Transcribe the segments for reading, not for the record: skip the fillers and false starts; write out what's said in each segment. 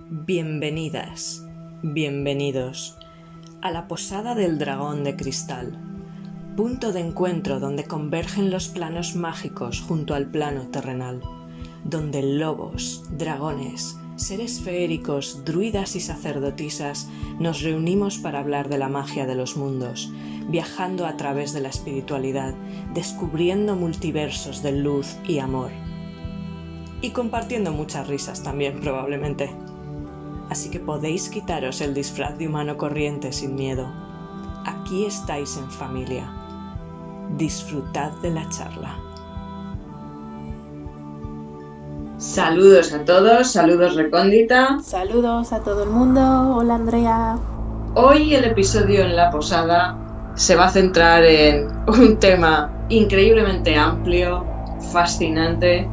Bienvenidas, bienvenidos a la Posada del Dragón de Cristal, punto de encuentro donde convergen los planos mágicos junto al plano terrenal, donde lobos, dragones, seres feéricos, druidas y sacerdotisas nos reunimos para hablar de la magia de los mundos, viajando a través de la espiritualidad, descubriendo multiversos de luz y amor. Y compartiendo muchas risas también, probablemente. Así que podéis quitaros el disfraz de humano corriente sin miedo. Aquí estáis en familia. Disfrutad de la charla. Saludos a todos, saludos Recóndita. Saludos a todo el mundo, hola Andrea. Hoy el episodio en la posada se va a centrar en un tema increíblemente amplio, fascinante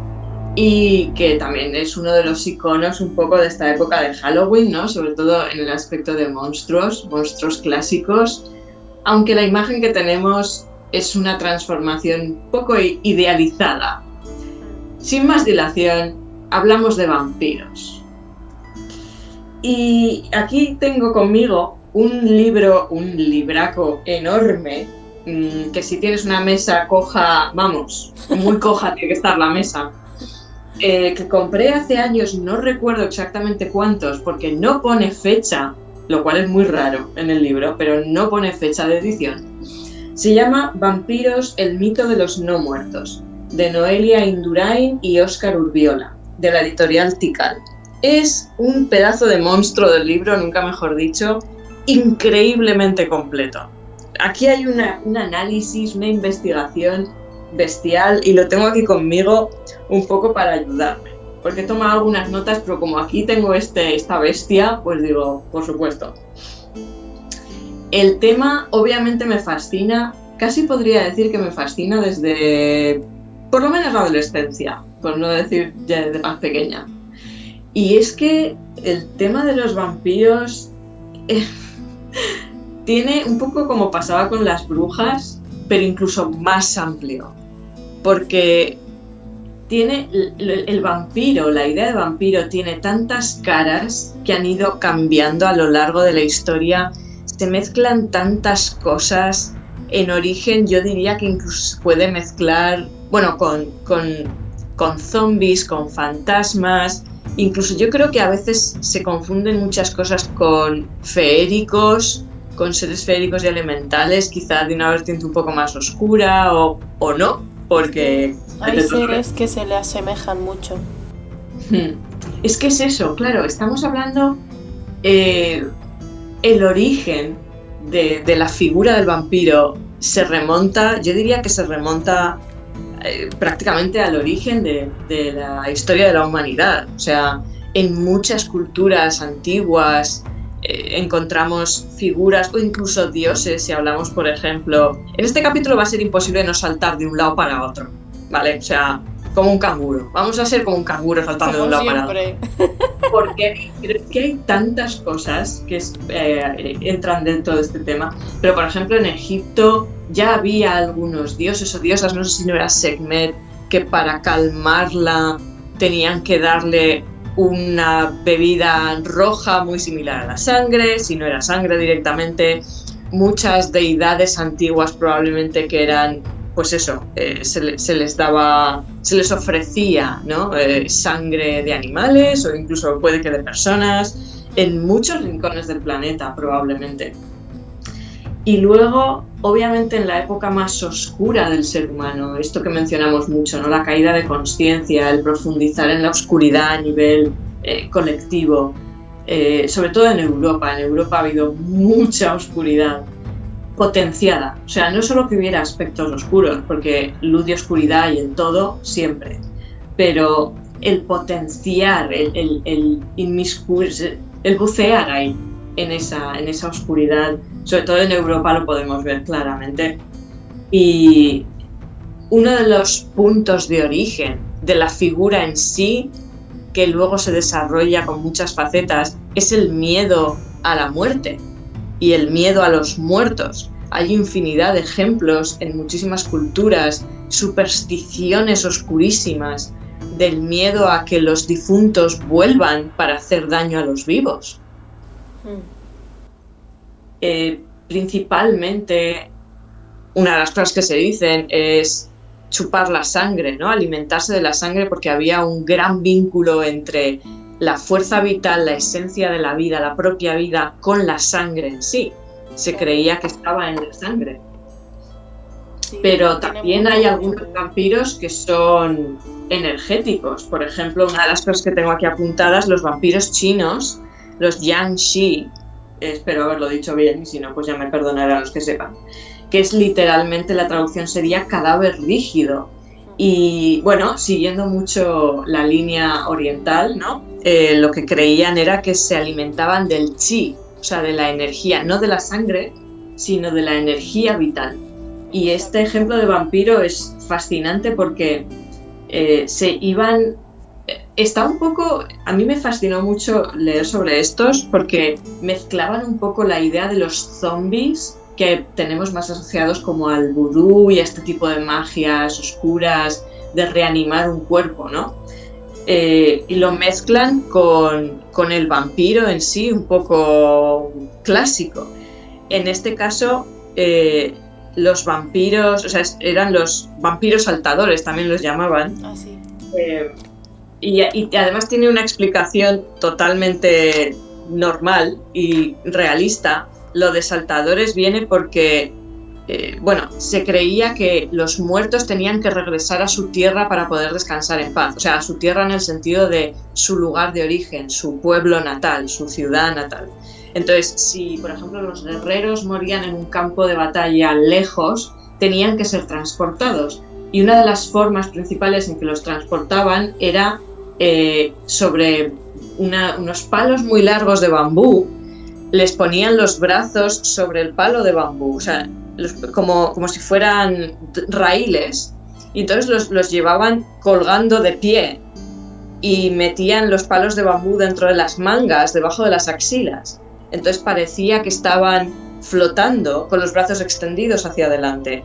y que también es uno de los iconos un poco de esta época de Halloween, ¿no? Sobre todo en el aspecto de monstruos clásicos, aunque la imagen que tenemos es una transformación un poco idealizada. Sin más dilación, hablamos de vampiros. Y aquí tengo conmigo un libraco enorme, que si tienes una mesa coja, vamos, muy coja tiene que estar la mesa, que compré hace años, no recuerdo exactamente cuántos, porque no pone fecha, lo cual es muy raro en el libro, pero no pone fecha de edición. Se llama Vampiros, el mito de los no muertos, de Noelia Indurain y Óscar Urbiola, de la editorial Tikal. Es un pedazo de monstruo del libro, nunca mejor dicho, increíblemente completo. Aquí hay un análisis, una investigación bestial y lo tengo aquí conmigo un poco para ayudarme, porque he tomado algunas notas, pero como aquí tengo esta bestia, pues digo, por supuesto. El tema obviamente me fascina, casi podría decir que me fascina desde por lo menos la adolescencia, por no decir ya de más pequeña. Y es que el tema de los vampiros tiene un poco como pasaba con las brujas, pero incluso más amplio. Porque tiene el vampiro, la idea de vampiro tiene tantas caras que han ido cambiando a lo largo de la historia. Se mezclan tantas cosas. En origen yo diría que incluso se puede mezclar, bueno, con zombies, con fantasmas. Incluso yo creo que a veces se confunden muchas cosas con feéricos, con seres feéricos y elementales, quizá de una vertiente un poco más oscura o no. Porque hay seres que se le asemejan mucho. Es que es eso, claro, estamos hablando el origen de la figura del vampiro yo diría que se remonta prácticamente al origen de la historia de la humanidad. O sea, en muchas culturas antiguas encontramos figuras o incluso dioses, si hablamos, por ejemplo... En este capítulo va a ser imposible no saltar de un lado para otro, ¿vale? O sea, como un canguro. Vamos a ser como un canguro saltando de un lado para otro. Porque creo que hay tantas cosas que entran dentro de este tema. Pero, por ejemplo, en Egipto ya había algunos dioses o diosas, no sé si no era Sekhmet, que para calmarla tenían que darle una bebida roja muy similar a la sangre, si no era sangre directamente. Muchas deidades antiguas probablemente que eran, pues eso, se les ofrecía, ¿no? Sangre de animales o incluso puede que de personas, en muchos rincones del planeta probablemente. Y luego, obviamente, en la época más oscura del ser humano, esto que mencionamos mucho, ¿no? La caída de conciencia, el profundizar en la oscuridad a nivel colectivo, sobre todo en Europa. En Europa ha habido mucha oscuridad potenciada. O sea, no solo que hubiera aspectos oscuros, porque luz y oscuridad hay en todo, siempre, pero el potenciar, el inmiscuirse, el bucear ahí, en esa oscuridad, sobre todo en Europa lo podemos ver claramente. Y uno de los puntos de origen de la figura en sí, que luego se desarrolla con muchas facetas, es el miedo a la muerte y el miedo a los muertos. Hay infinidad de ejemplos en muchísimas culturas, supersticiones oscurísimas, del miedo a que los difuntos vuelvan para hacer daño a los vivos. Principalmente, una de las cosas que se dicen es chupar la sangre, ¿no? Alimentarse de la sangre, porque había un gran vínculo entre la fuerza vital, la esencia de la vida, la propia vida, con la sangre en sí. Se creía que estaba en la sangre. Sí, pero también hay algunos vampiros que son energéticos. Por ejemplo, una de las cosas que tengo aquí apuntadas, los vampiros chinos, los Jiangshi, espero haberlo dicho bien, y si no, pues ya me perdonarán los que sepan, que es literalmente, la traducción sería cadáver rígido. Y bueno, siguiendo mucho la línea oriental, ¿no? Lo que creían era que se alimentaban del chi, o sea, de la energía, no de la sangre, sino de la energía vital. Y este ejemplo de vampiro es fascinante porque se iban... Está un poco... A mí me fascinó mucho leer sobre estos porque mezclaban un poco la idea de los zombies que tenemos más asociados como al vudú y a este tipo de magias oscuras de reanimar un cuerpo, ¿no? Y lo mezclan con el vampiro en sí, un poco clásico. En este caso, los vampiros, o sea, eran los vampiros saltadores, también los llamaban. Ah, sí. Y además tiene una explicación totalmente normal y realista. Lo de saltadores viene porque, se creía que los muertos tenían que regresar a su tierra para poder descansar en paz. O sea, a su tierra en el sentido de su lugar de origen, su pueblo natal, su ciudad natal. Entonces, si, por ejemplo, los guerreros morían en un campo de batalla lejos, tenían que ser transportados. Y una de las formas principales en que los transportaban era sobre unos palos muy largos de bambú. Les ponían los brazos sobre el palo de bambú, o sea, como si fueran raíles, y entonces los llevaban colgando de pie y metían los palos de bambú dentro de las mangas, debajo de las axilas. Entonces parecía que estaban flotando con los brazos extendidos hacia adelante.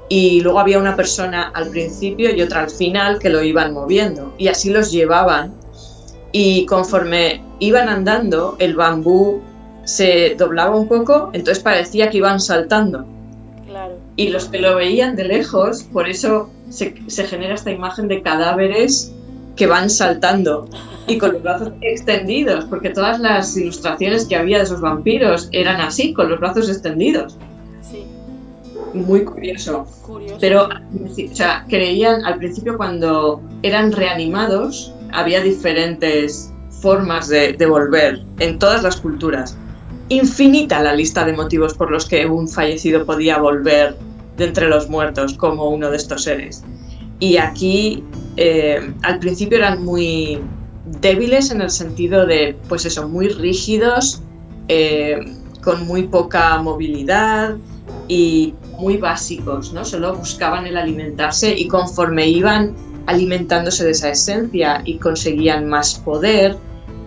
Y luego había una persona al principio y otra al final que lo iban moviendo, y así los llevaban. Y conforme iban andando, el bambú se doblaba un poco, entonces parecía que iban saltando. Claro. Y los que lo veían de lejos, por eso se genera esta imagen de cadáveres que van saltando y con los brazos extendidos, porque todas las ilustraciones que había de esos vampiros eran así, con los brazos extendidos. Sí. Muy curioso. Curioso. Pero, o sea, creían al principio, cuando eran reanimados, había diferentes formas de volver en todas las culturas. Infinita la lista de motivos por los que un fallecido podía volver de entre los muertos como uno de estos seres. Y aquí, al principio eran muy débiles en el sentido de, pues eso, muy rígidos, con muy poca movilidad y muy básicos, ¿no? Solo buscaban el alimentarse, y conforme iban alimentándose de esa esencia y conseguían más poder,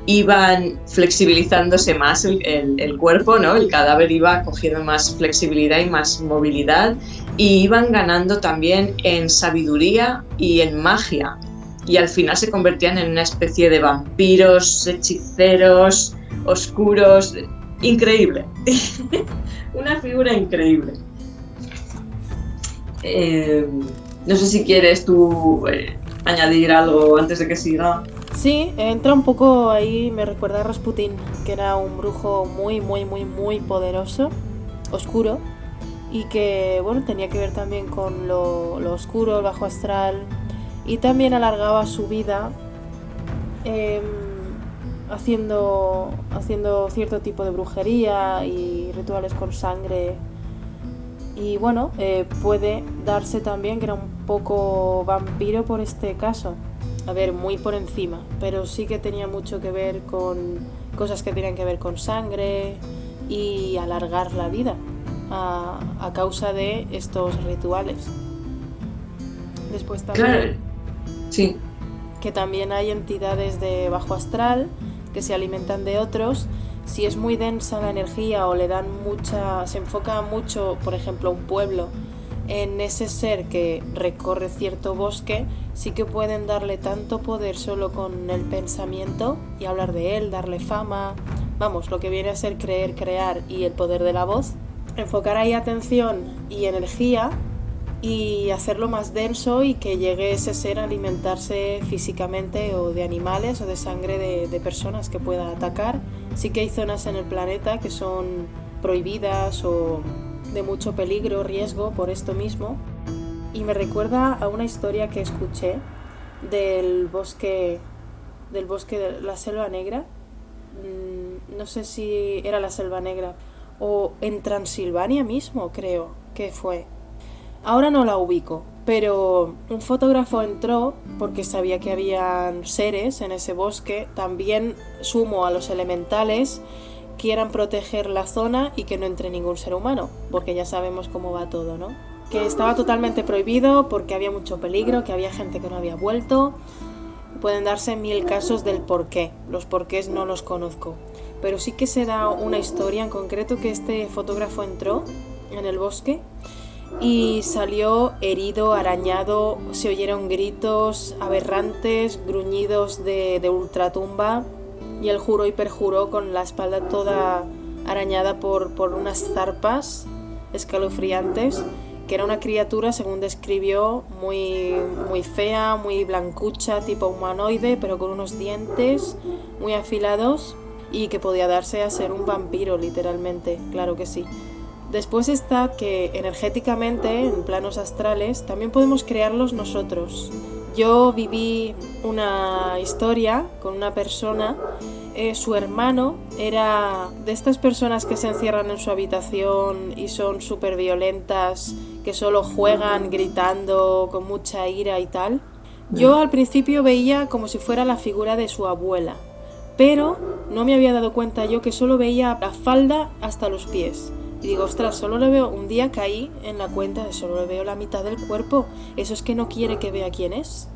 iban flexibilizándose más el cuerpo, ¿no? El cadáver iba cogiendo más flexibilidad y más movilidad, y iban ganando también en sabiduría y en magia, y al final se convertían en una especie de vampiros, hechiceros, oscuros. Increíble. Una figura increíble. No sé si quieres tú añadir algo antes de que siga. Sí, entra un poco ahí, me recuerda a Rasputín, que era un brujo muy, muy, muy, muy poderoso, oscuro, y que, bueno, tenía que ver también con lo oscuro, el bajo astral, y también alargaba su vida haciendo cierto tipo de brujería y rituales con sangre. Y bueno, puede darse también que era un poco vampiro por este caso. A ver, muy por encima, pero sí que tenía mucho que ver con cosas que tenían que ver con sangre y alargar la vida a causa de estos rituales. Después también, Claro. Sí. que también hay entidades de bajo astral que se alimentan de otros. Si es muy densa la energía o le dan se enfoca mucho, por ejemplo, un pueblo en ese ser que recorre cierto bosque, sí que pueden darle tanto poder solo con el pensamiento y hablar de él, darle fama, vamos, lo que viene a ser creer, crear y el poder de la voz, enfocar ahí atención y energía y hacerlo más denso y que llegue ese ser a alimentarse físicamente o de animales o de sangre de personas que pueda atacar. Sí que hay zonas en el planeta que son prohibidas o de mucho peligro, riesgo por esto mismo. Y me recuerda a una historia que escuché del bosque de la Selva Negra. No sé si era la Selva Negra o en Transilvania mismo, creo que fue. Ahora no la ubico, pero un fotógrafo entró porque sabía que habían seres en ese bosque. También sumo a los elementales quieran proteger la zona y que no entre ningún ser humano, porque ya sabemos cómo va todo, ¿no? Que estaba totalmente prohibido porque había mucho peligro, que había gente que no había vuelto. Pueden darse 1000 casos del porqué. Los porqués no los conozco, pero sí que se da una historia en concreto que este fotógrafo entró en el bosque y salió herido, arañado, se oyeron gritos aberrantes, gruñidos de ultratumba, y él juró y perjuró con la espalda toda arañada por unas zarpas escalofriantes, que era una criatura, según describió, muy fea, muy blancucha, tipo humanoide, pero con unos dientes muy afilados y que podía darse a ser un vampiro, literalmente, claro que sí. Después está que energéticamente, en planos astrales, también podemos crearlos nosotros. Yo viví una historia con una persona, su hermano era de estas personas que se encierran en su habitación y son súper violentas, que solo juegan gritando con mucha ira y tal. Yo al principio veía como si fuera la figura de su abuela, pero no me había dado cuenta yo que solo veía la falda hasta los pies. Y digo, ostras, solo le veo, un día caí en la cuenta de solo le veo la mitad del cuerpo. ¿Eso es que no quiere que vea quién es?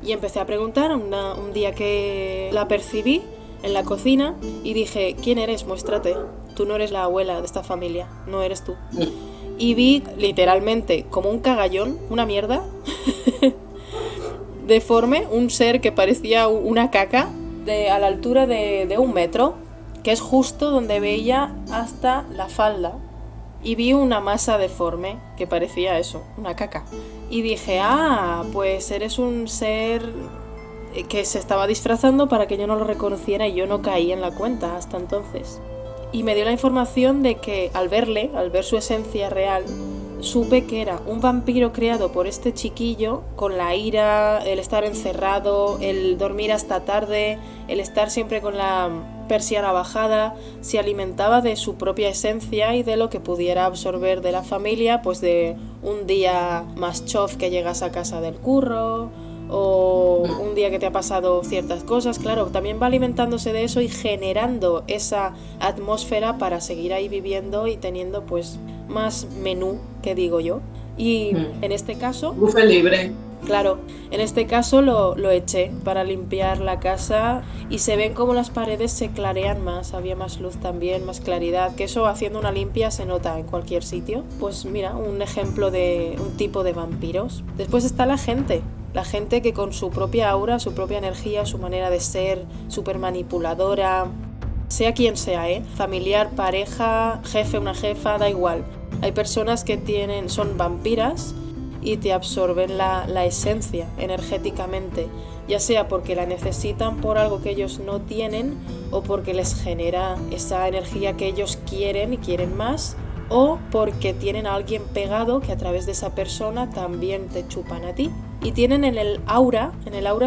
Y empecé a preguntar un día que la percibí en la cocina y dije, ¿quién eres? Muéstrate. Tú no eres la abuela de esta familia, no eres tú. Y vi literalmente como un cagallón, una mierda, deforme, un ser que parecía una caca a la altura de 1 metro, que es justo donde veía hasta la falda. Y vi una masa deforme que parecía eso, una caca. Y dije, pues eres un ser que se estaba disfrazando para que yo no lo reconociera, y yo no caí en la cuenta hasta entonces. Y me dio la información de que al ver su esencia real, supe que era un vampiro creado por este chiquillo, con la ira, el estar encerrado, el dormir hasta tarde, el estar siempre con la persiana bajada. Se alimentaba de su propia esencia y de lo que pudiera absorber de la familia, pues de un día más chof que llegas a casa del curro, o un día que te ha pasado ciertas cosas. Claro, también va alimentándose de eso y generando esa atmósfera para seguir ahí viviendo y teniendo pues más menú, que digo yo. Y en este caso... Buffet libre. Claro, en este caso lo eché para limpiar la casa y se ven como las paredes se clarean más, había más luz también, más claridad, que eso haciendo una limpia se nota en cualquier sitio. Pues mira, un ejemplo de un tipo de vampiros. Después está la gente que con su propia aura, su propia energía, su manera de ser, súper manipuladora, sea quien sea, familiar, pareja, jefe, una jefa, da igual. Hay personas que son vampiras y te absorben la esencia energéticamente, ya sea porque la necesitan por algo que ellos no tienen o porque les genera esa energía que ellos quieren y quieren más, o porque tienen a alguien pegado que a través de esa persona también te chupan a ti. Y tienen en el aura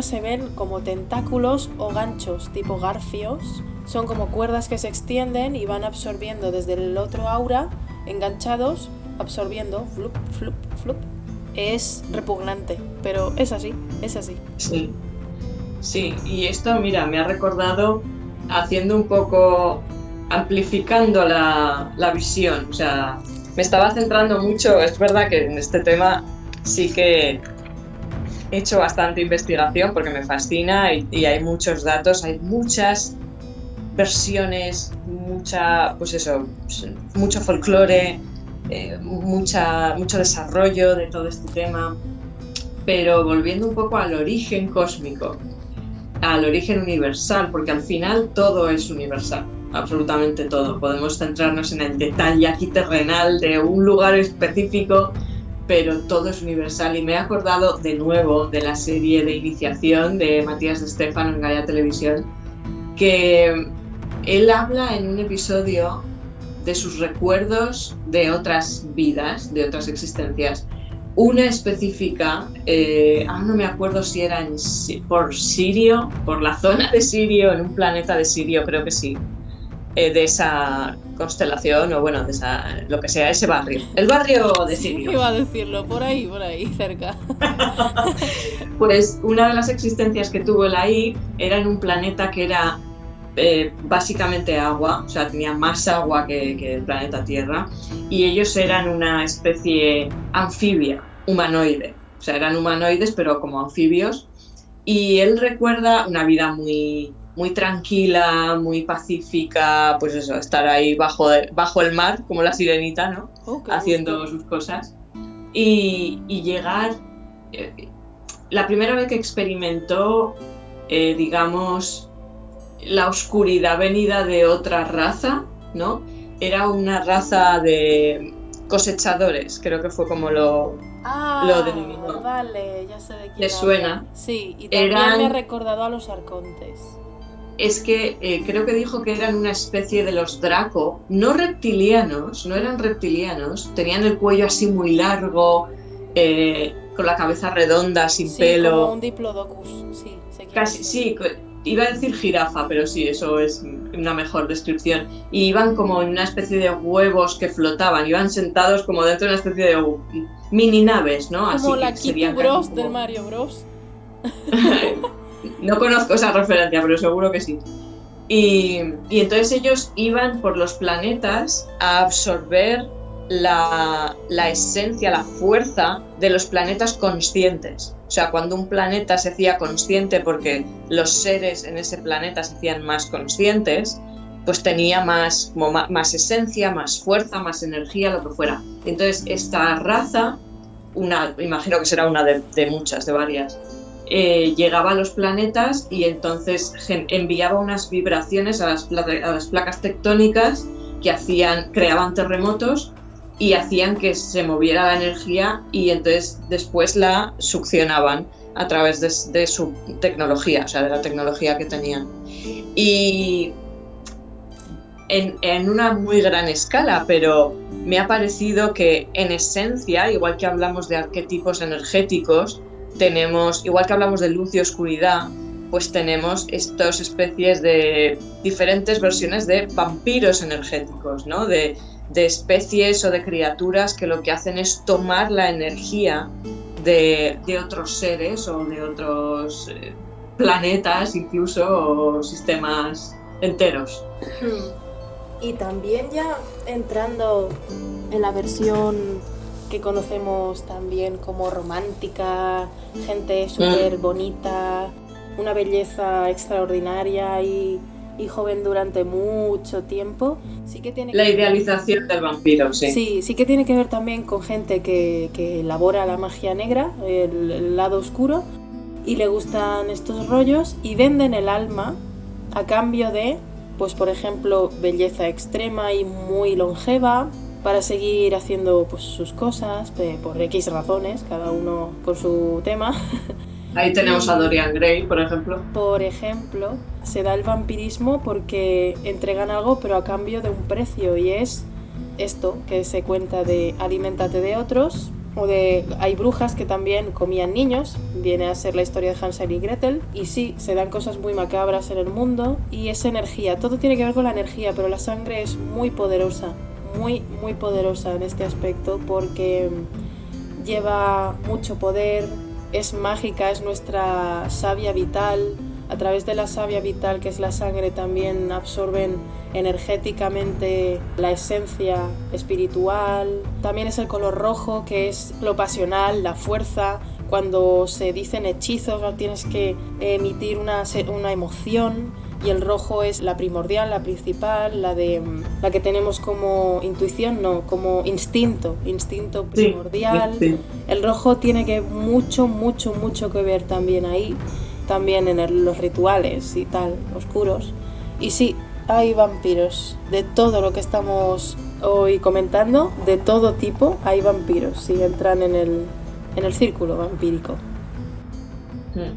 se ven como tentáculos o ganchos tipo garfios, son como cuerdas que se extienden y van absorbiendo desde el otro aura, enganchados, absorbiendo, flup, flup, flup. Es repugnante, pero es así. Sí, y esto, mira, me ha recordado haciendo un poco, amplificando la visión. O sea, me estaba centrando mucho, es verdad que en este tema sí que he hecho bastante investigación porque me fascina y hay muchos datos, hay muchas versiones, mucho folclore, mucho desarrollo de todo este tema, pero volviendo un poco al origen cósmico, al origen universal, porque al final todo es universal, absolutamente todo. Podemos centrarnos en el detalle aquí terrenal de un lugar específico, pero todo es universal. Y me he acordado de nuevo de la serie de Iniciación de Matías de Stefano en Gaia Televisión, que él habla en un episodio de sus recuerdos de otras vidas, de otras existencias. Una específica, no me acuerdo si era por Sirio, por la zona de Sirio, en un planeta de Sirio, creo que sí, de esa constelación, o bueno, de esa, lo que sea, ese barrio. El barrio de Sirio. Sí, iba a decirlo, por ahí, cerca. Pues una de las existencias que tuvo él ahí era en un planeta que era básicamente agua, o sea, tenía más agua que el planeta Tierra, y ellos eran una especie anfibia, humanoide, o sea, eran humanoides pero como anfibios, y él recuerda una vida muy, muy tranquila, muy pacífica, pues eso, estar ahí bajo el mar, como la sirenita, ¿no? Haciendo sus cosas, y llegar, la primera vez que experimentó, digamos, la oscuridad venida de otra raza, ¿no? Era una raza de cosechadores, creo que fue como lo denominó. Vale, ya sé de quién. ¿Le suena? Sí, y también me ha recordado a los arcontes. Es que creo que dijo que eran una especie de los Draco, no reptilianos, no eran reptilianos, tenían el cuello así muy largo, con la cabeza redonda, sin pelo. Sí, como un Diplodocus, sí. Casi, sí. Iba a decir jirafa, pero sí, eso es una mejor descripción. Y iban como en una especie de huevos que flotaban, iban sentados como dentro de una especie de mini naves, ¿no? Como así la Kitu Bros como... del Mario Bros. No conozco esa referencia, pero seguro que sí. Y entonces ellos iban por los planetas a absorber la esencia, la fuerza de los planetas conscientes. O sea, cuando un planeta se hacía consciente porque los seres en ese planeta se hacían más conscientes, pues tenía más esencia, más fuerza, más energía, lo que fuera. Entonces esta raza, imagino que será una de muchas, de varias, llegaba a los planetas y entonces enviaba unas vibraciones a las placas tectónicas que creaban terremotos y hacían que se moviera la energía y entonces después la succionaban a través de su tecnología, o sea, de la tecnología que tenían. Y en una muy gran escala, pero me ha parecido que en esencia, igual que hablamos de arquetipos energéticos, igual que hablamos de luz y oscuridad, pues tenemos estas especies de diferentes versiones de vampiros energéticos, ¿no? De especies o de criaturas que lo que hacen es tomar la energía de otros seres o de otros planetas incluso, o sistemas enteros. Y también ya entrando en la versión que conocemos también como romántica, gente súper bonita, una belleza extraordinaria y joven durante mucho tiempo, sí que tiene la idealización del vampiro, sí. Sí que tiene que ver también con gente que elabora la magia negra, el lado oscuro, y le gustan estos rollos y venden el alma a cambio de, pues por ejemplo, belleza extrema y muy longeva, para seguir haciendo pues sus cosas por X razones, cada uno con su tema. Ahí tenemos a Dorian Gray, por ejemplo. Por ejemplo, se da el vampirismo porque entregan algo pero a cambio de un precio, y es esto que se cuenta de aliméntate de otros, o de hay brujas que también comían niños, viene a ser la historia de Hansel y Gretel, y sí, se dan cosas muy macabras en el mundo, y es energía, todo tiene que ver con la energía, pero la sangre es muy poderosa, muy, muy poderosa en este aspecto porque lleva mucho poder, es mágica, es nuestra savia vital. A través de la savia vital, que es la sangre, también absorben energéticamente la esencia espiritual. También es el color rojo, que es lo pasional, la fuerza. cuando se dicen hechizos tienes que emitir una emoción, y el rojo es la primordial, la principal, la que tenemos como intuición, no, como instinto primordial. Sí. El rojo tiene mucho que ver también ahí, también en los rituales y tal, oscuros. Y sí, hay vampiros, de todo lo que estamos hoy comentando, de todo tipo hay vampiros, sí, entran en el círculo vampírico.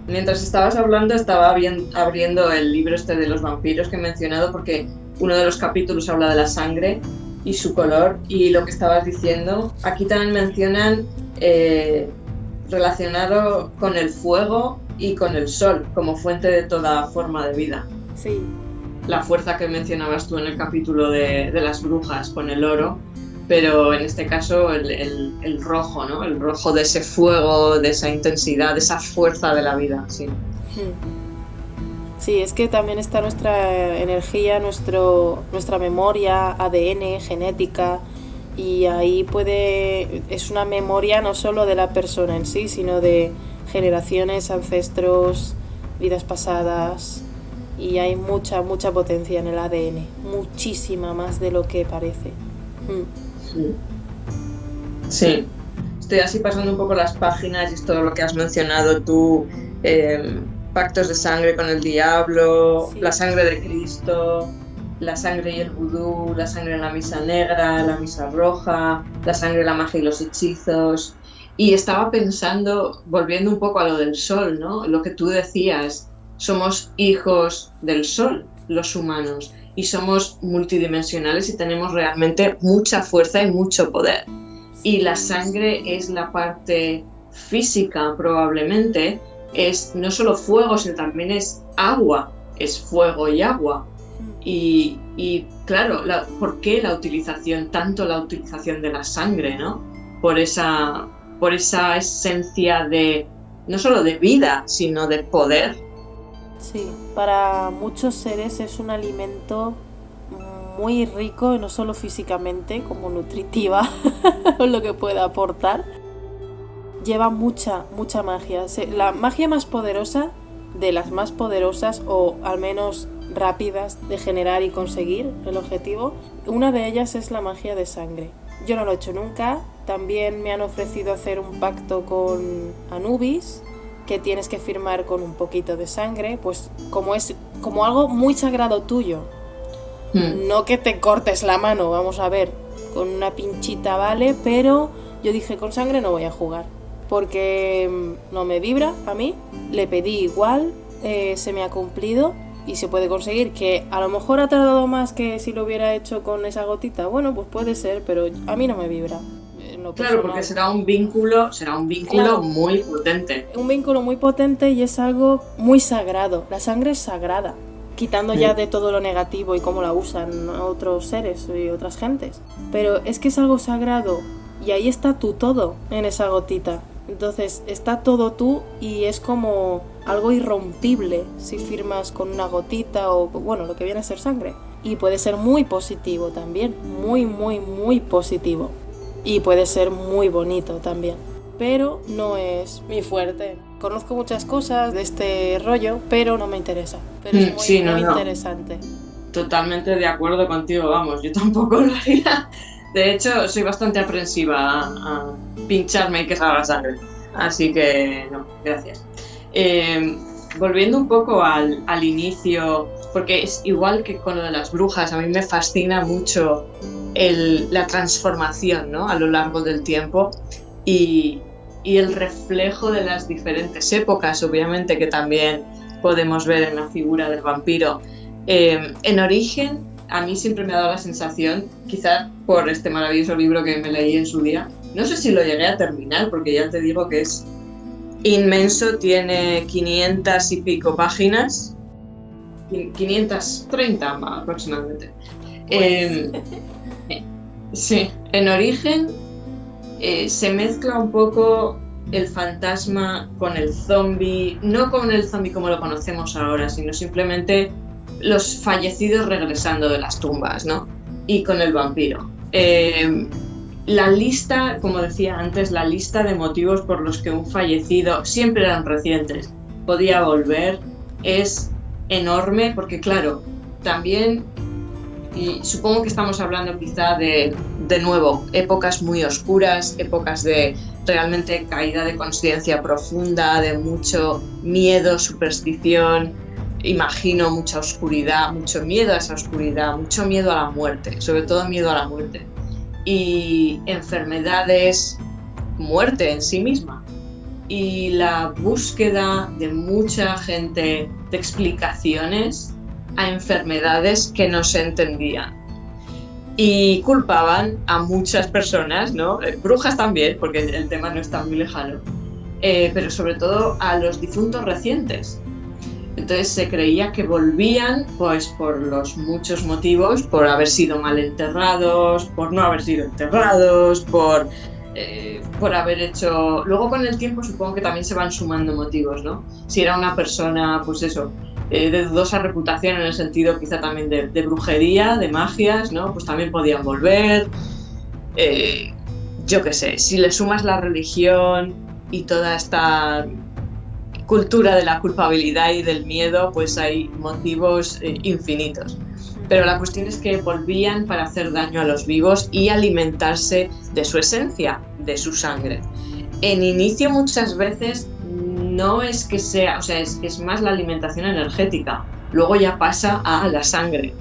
Mientras estabas hablando, estaba abriendo el libro este de los vampiros que he mencionado, porque uno de los capítulos habla de la sangre y su color, y lo que estabas diciendo, aquí también mencionan relacionado con el fuego y con el sol como fuente de toda forma de vida. Sí. La fuerza que mencionabas tú en el capítulo de las brujas con el oro, pero en este caso el rojo, ¿no? El rojo de ese fuego, de esa intensidad, de esa fuerza de la vida, sí. Sí, es que también está nuestra energía, nuestra memoria, ADN, genética, y ahí es una memoria no solo de la persona en sí, sino de generaciones, ancestros, vidas pasadas, y hay mucha potencia en el ADN, muchísima más de lo que parece. Sí, estoy así pasando un poco las páginas y es todo lo que has mencionado tú, pactos de sangre con el diablo, sí. La sangre de Cristo, la sangre y el vudú, la sangre en la misa negra, la misa roja, la sangre, la magia y los hechizos. Y estaba pensando, volviendo un poco a lo del sol, ¿no? Lo que tú decías, somos hijos del sol, los humanos, y somos multidimensionales y tenemos realmente mucha fuerza y mucho poder. Y la sangre es la parte física, probablemente, es no solo fuego, sino también es agua, es fuego y agua. Y claro, ¿por qué tanto la utilización de la sangre, ¿no? Por esa esencia de, no solo de vida, sino de poder. Sí, para muchos seres es un alimento muy rico, no solo físicamente, como nutritiva, lo que puede aportar. Lleva mucha magia. La magia más poderosa, de las más poderosas, o al menos rápidas de generar y conseguir el objetivo, una de ellas es la magia de sangre. Yo no lo he hecho nunca. También me han ofrecido hacer un pacto con Anubis, que tienes que firmar con un poquito de sangre, pues como algo muy sagrado tuyo. No que te cortes la mano, vamos a ver, con una pinchita vale, pero yo dije, con sangre no voy a jugar, porque no me vibra a mí. Le pedí igual, se me ha cumplido y se puede conseguir, que a lo mejor ha tardado más que si lo hubiera hecho con esa gotita, bueno, pues puede ser, pero a mí no me vibra. Claro, porque será un vínculo claro, muy potente. Un vínculo muy potente y es algo muy sagrado. La sangre es sagrada, quitando ya de todo lo negativo y cómo la usan otros seres y otras gentes. Pero es que es algo sagrado y ahí está tu todo en esa gotita. Entonces está todo tú y es como algo irrompible si firmas con una gotita o, bueno, lo que viene a ser sangre. Y puede ser muy positivo también, muy positivo. Y puede ser muy bonito también, pero no es mi fuerte. Conozco muchas cosas de este rollo, pero no me interesa. Pero es muy interesante. Totalmente de acuerdo contigo, vamos, yo tampoco lo haría. De hecho, soy bastante aprensiva a pincharme y que salga sangre. Así que, no, gracias. Volviendo un poco al inicio, porque es igual que con lo de las brujas, a mí me fascina mucho la transformación, ¿no? A lo largo del tiempo y el reflejo de las diferentes épocas, obviamente, que también podemos ver en la figura del vampiro. En origen, a mí siempre me ha dado la sensación, quizás por este maravilloso libro que me leí en su día, no sé si lo llegué a terminar, porque ya te digo que es inmenso, tiene 500 y pico páginas, 530 aproximadamente. Sí, en origen se mezcla un poco el fantasma con el zombie, no con el zombie como lo conocemos ahora, sino simplemente los fallecidos regresando de las tumbas, ¿no? Y con el vampiro. La lista, como decía antes, la lista de motivos por los que un fallecido, siempre eran recientes, podía volver, es enorme, porque claro, también, y supongo que estamos hablando quizá de nuevo, épocas muy oscuras, épocas de realmente caída de conciencia profunda, de mucho miedo, superstición, imagino mucha oscuridad, mucho miedo a esa oscuridad, mucho miedo a la muerte, sobre todo miedo a la muerte. Y enfermedades, muerte en sí misma. Y la búsqueda de mucha gente de explicaciones a enfermedades que no se entendían. Y culpaban a muchas personas, ¿no? Brujas también, porque el tema no está muy lejano, pero sobre todo a los difuntos recientes. Entonces se creía que volvían pues por los muchos motivos, por haber sido mal enterrados, por no haber sido enterrados, por haber hecho... Luego con el tiempo supongo que también se van sumando motivos, ¿no? Si era una persona, pues eso, de dudosa reputación en el sentido quizá también de brujería, de magias, ¿no? Pues también podían volver. Yo qué sé, si le sumas la religión y toda esta cultura de la culpabilidad y del miedo, pues hay motivos infinitos. Pero la cuestión es que volvían para hacer daño a los vivos y alimentarse de su esencia, de su sangre. En inicio muchas veces no es que sea, o sea, es más la alimentación energética, luego ya pasa a la sangre.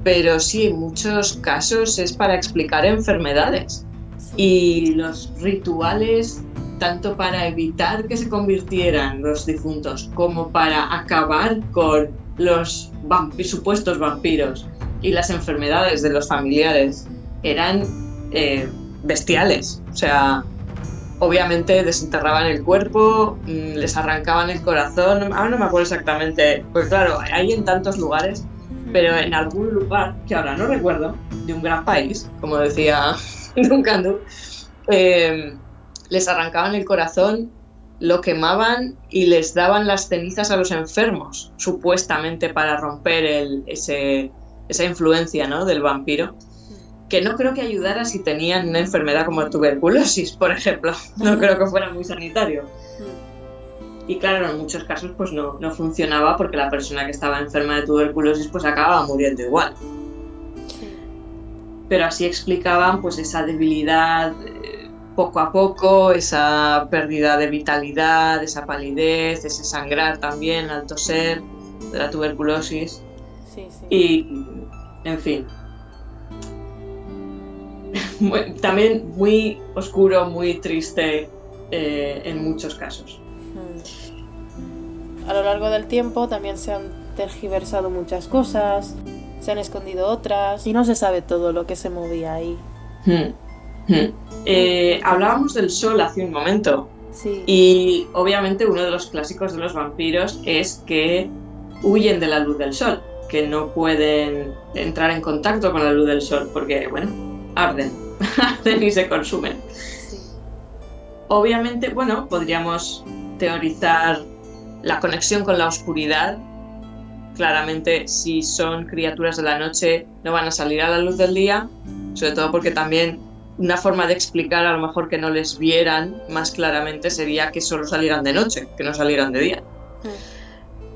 Pero sí, en muchos casos es para explicar enfermedades. Y los rituales, tanto para evitar que se convirtieran los difuntos como para acabar con los supuestos vampiros y las enfermedades de los familiares, eran bestiales. O sea, obviamente desenterraban el cuerpo, les arrancaban el corazón. Ahora no me acuerdo exactamente, pues claro, hay en tantos lugares, pero en algún lugar, que ahora no recuerdo, de un gran país, como decía Duncan Du, les arrancaban el corazón, lo quemaban y les daban las cenizas a los enfermos, supuestamente para romper esa influencia, ¿no?, del vampiro, que no creo que ayudara si tenían una enfermedad como tuberculosis, por ejemplo. No creo que fuera muy sanitario. Y claro, en muchos casos pues no funcionaba, porque la persona que estaba enferma de tuberculosis pues acababa muriendo igual. Pero así explicaban pues esa debilidad poco a poco, esa pérdida de vitalidad, esa palidez, ese sangrar también al toser, de la tuberculosis. Sí, sí. Y, en fin, también muy oscuro, muy triste en muchos casos. A lo largo del tiempo también se han tergiversado muchas cosas, se han escondido otras y no se sabe todo lo que se movía ahí. Hablábamos del sol hace un momento. Sí. Y obviamente uno de los clásicos de los vampiros es que huyen de la luz del sol, que no pueden entrar en contacto con la luz del sol porque, bueno, arden y se consumen. Sí. Obviamente, bueno, podríamos teorizar la conexión con la oscuridad. Claramente, si son criaturas de la noche, no van a salir a la luz del día, sobre todo porque también una forma de explicar a lo mejor que no les vieran más claramente sería que solo salieran de noche, que no salieran de día.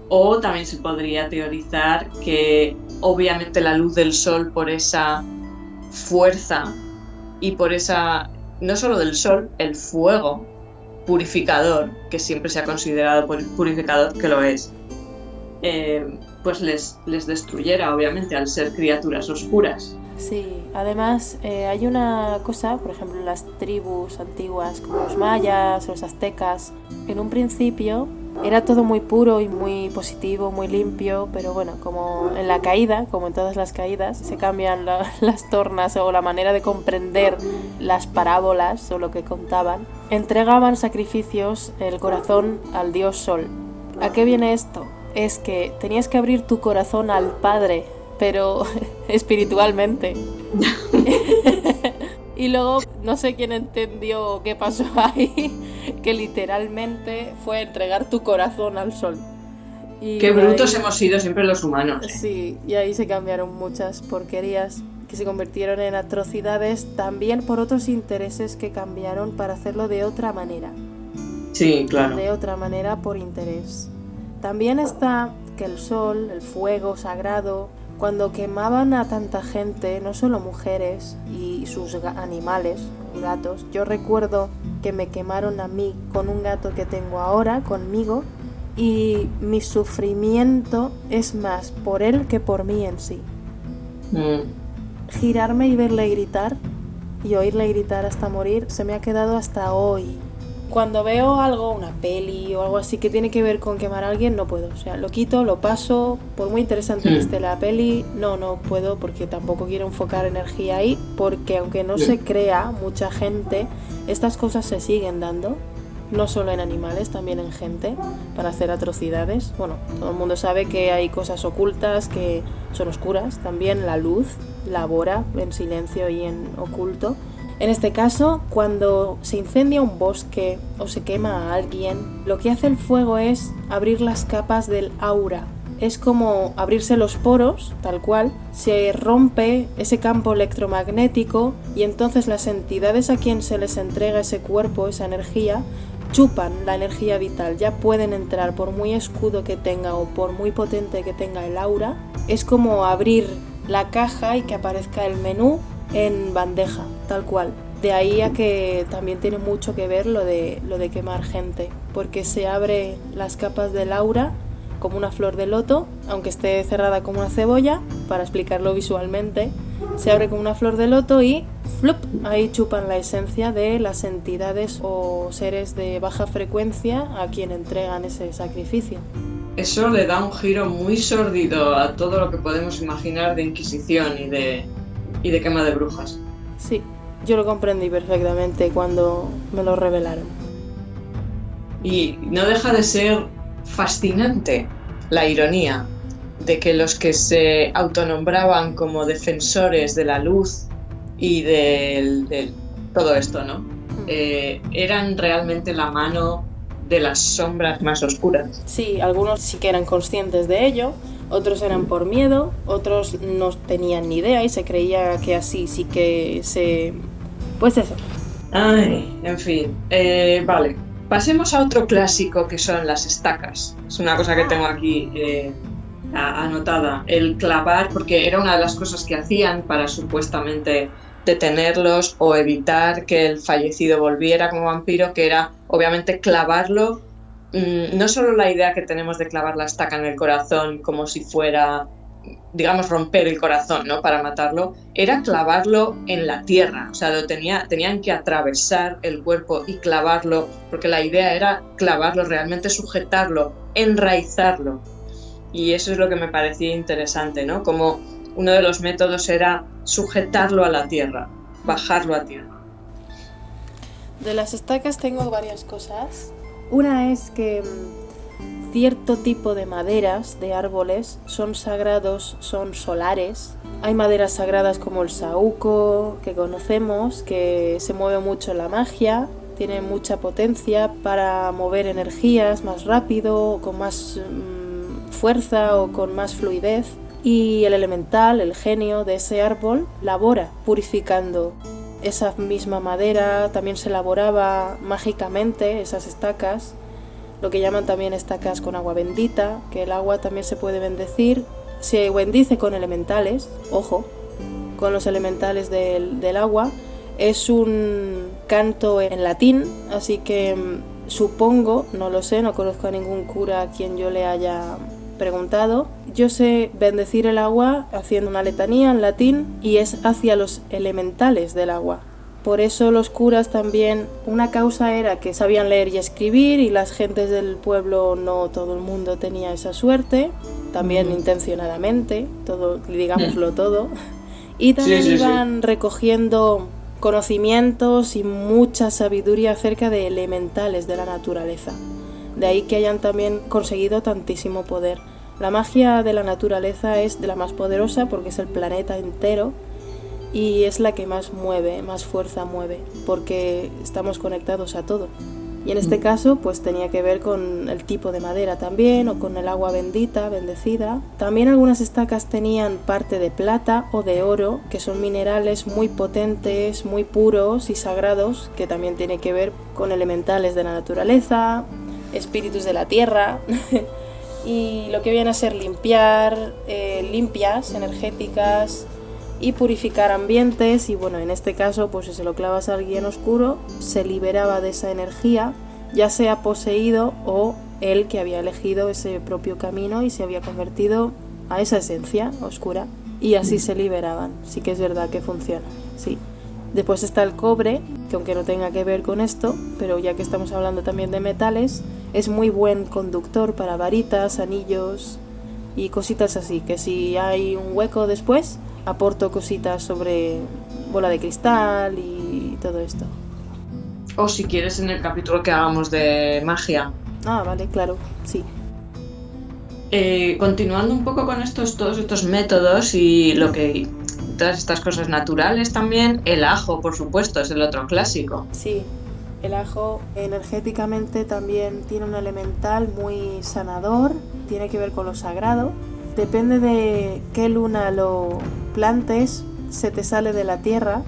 O también se podría teorizar que obviamente la luz del sol, por esa fuerza y por esa, no solo del sol, el fuego purificador, que siempre se ha considerado purificador, que lo es, pues les destruyera, obviamente, al ser criaturas oscuras. Sí, además hay una cosa, por ejemplo, en las tribus antiguas como los mayas, los aztecas, en un principio era todo muy puro y muy positivo, muy limpio, pero bueno, como en la caída, como en todas las caídas, se cambian las tornas o la manera de comprender las parábolas o lo que contaban. Entregaban sacrificios el corazón al dios Sol. ¿A qué viene esto? Es que tenías que abrir tu corazón al Padre, pero espiritualmente. Y luego no sé quién entendió qué pasó ahí, que literalmente fue entregar tu corazón al sol. Y qué brutos ahí, hemos sido siempre los humanos. Sí, y ahí se cambiaron muchas porquerías que se convirtieron en atrocidades también por otros intereses que cambiaron para hacerlo de otra manera. Sí, claro. De otra manera por interés. También está que el sol, el fuego sagrado, cuando quemaban a tanta gente, no solo mujeres y sus animales, gatos. Yo recuerdo que me quemaron a mí con un gato que tengo ahora conmigo y mi sufrimiento es más por él que por mí en sí. Girarme y verle gritar y oírle gritar hasta morir se me ha quedado hasta hoy. Cuando veo algo, una peli o algo así que tiene que ver con quemar a alguien, no puedo. O sea, lo quito, lo paso, por muy interesante que esté la peli, no puedo porque tampoco quiero enfocar energía ahí, porque aunque no se crea mucha gente, estas cosas se siguen dando, no solo en animales, también en gente, para hacer atrocidades. Bueno, todo el mundo sabe que hay cosas ocultas que son oscuras, también la luz labora en silencio y en oculto. En este caso, cuando se incendia un bosque o se quema a alguien, lo que hace el fuego es abrir las capas del aura. Es como abrirse los poros, tal cual, se rompe ese campo electromagnético y entonces las entidades a quien se les entrega ese cuerpo, esa energía, chupan la energía vital. Ya pueden entrar, por muy escudo que tenga o por muy potente que tenga el aura. Es como abrir la caja y que aparezca el menú en bandeja, tal cual. De ahí a que también tiene mucho que ver lo de quemar gente, porque se abre las capas del aura como una flor de loto, aunque esté cerrada como una cebolla, para explicarlo visualmente, se abre como una flor de loto y ¡flup! Ahí chupan la esencia de las entidades o seres de baja frecuencia a quien entregan ese sacrificio. Eso le da un giro muy sórdido a todo lo que podemos imaginar de Inquisición y de quema de brujas. Sí, yo lo comprendí perfectamente cuando me lo revelaron. Y no deja de ser fascinante la ironía de que los que se autonombraban como defensores de la luz y de todo esto, ¿no? Eran realmente la mano de las sombras más oscuras. Sí, algunos sí que eran conscientes de ello, otros eran por miedo, otros no tenían ni idea y se creía que así sí que se... Pues eso. Ay, en fin, vale. Pasemos a otro clásico que son las estacas. Es una cosa que tengo aquí anotada. El clavar, porque era una de las cosas que hacían para supuestamente detenerlos o evitar que el fallecido volviera como vampiro, que era obviamente clavarlo. No solo la idea que tenemos de clavar la estaca en el corazón como si fuera, digamos, romper el corazón, ¿no? Para matarlo, era clavarlo en la tierra. O sea, tenían que atravesar el cuerpo y clavarlo, porque la idea era clavarlo, realmente sujetarlo, enraizarlo. Y eso es lo que me parecía interesante, ¿no? Como uno de los métodos era sujetarlo a la tierra, bajarlo a tierra. De las estacas tengo varias cosas. Una es que cierto tipo de maderas, de árboles, son sagrados, son solares. Hay maderas sagradas como el saúco, que conocemos, que se mueve mucho en la magia, tiene mucha potencia para mover energías más rápido, con más fuerza o con más fluidez. Y el elemental, el genio de ese árbol, labora purificando esa misma madera. También se elaboraba mágicamente esas estacas, lo que llaman también estacas con agua bendita, que el agua también se puede bendecir. Se bendice con elementales, ojo, con los elementales del agua. Es un canto en latín, así que supongo, no lo sé, no conozco a ningún cura a quien yo le haya preguntado. Yo sé bendecir el agua haciendo una letanía en latín y es hacia los elementales del agua. Por eso los curas también, una causa era que sabían leer y escribir y las gentes del pueblo no todo el mundo tenía esa suerte, también intencionadamente, todo, digámoslo todo. Y también iban recogiendo conocimientos y mucha sabiduría acerca de elementales de la naturaleza. De ahí que hayan también conseguido tantísimo poder. La magia de la naturaleza es de la más poderosa porque es el planeta entero y es la que más mueve, más fuerza mueve, porque estamos conectados a todo. Y en este caso pues tenía que ver con el tipo de madera también, o con el agua bendita, bendecida. También algunas estacas tenían parte de plata o de oro, que son minerales muy potentes, muy puros y sagrados, que también tiene que ver con elementales de la naturaleza, espíritus de la tierra. Y lo que viene a ser limpiar, limpias, energéticas, y purificar ambientes. Y bueno, en este caso pues si se lo clavas a alguien oscuro, se liberaba de esa energía, ya sea poseído o él que había elegido ese propio camino y se había convertido a esa esencia oscura, y así se liberaban. Sí que es verdad que funciona, sí. Después está el cobre, que aunque no tenga que ver con esto, pero ya que estamos hablando también de metales, es muy buen conductor para varitas, anillos y cositas así, que si hay un hueco después, aporto cositas sobre bola de cristal y todo esto. O si quieres en el capítulo que hagamos de magia. Ah, vale, claro, sí. Continuando un poco con todos estos métodos y todas estas cosas naturales también, el ajo, por supuesto, es el otro clásico. Sí, el ajo energéticamente también tiene un elemental muy sanador, tiene que ver con lo sagrado. Depende de qué luna lo plantes, se te sale de la tierra.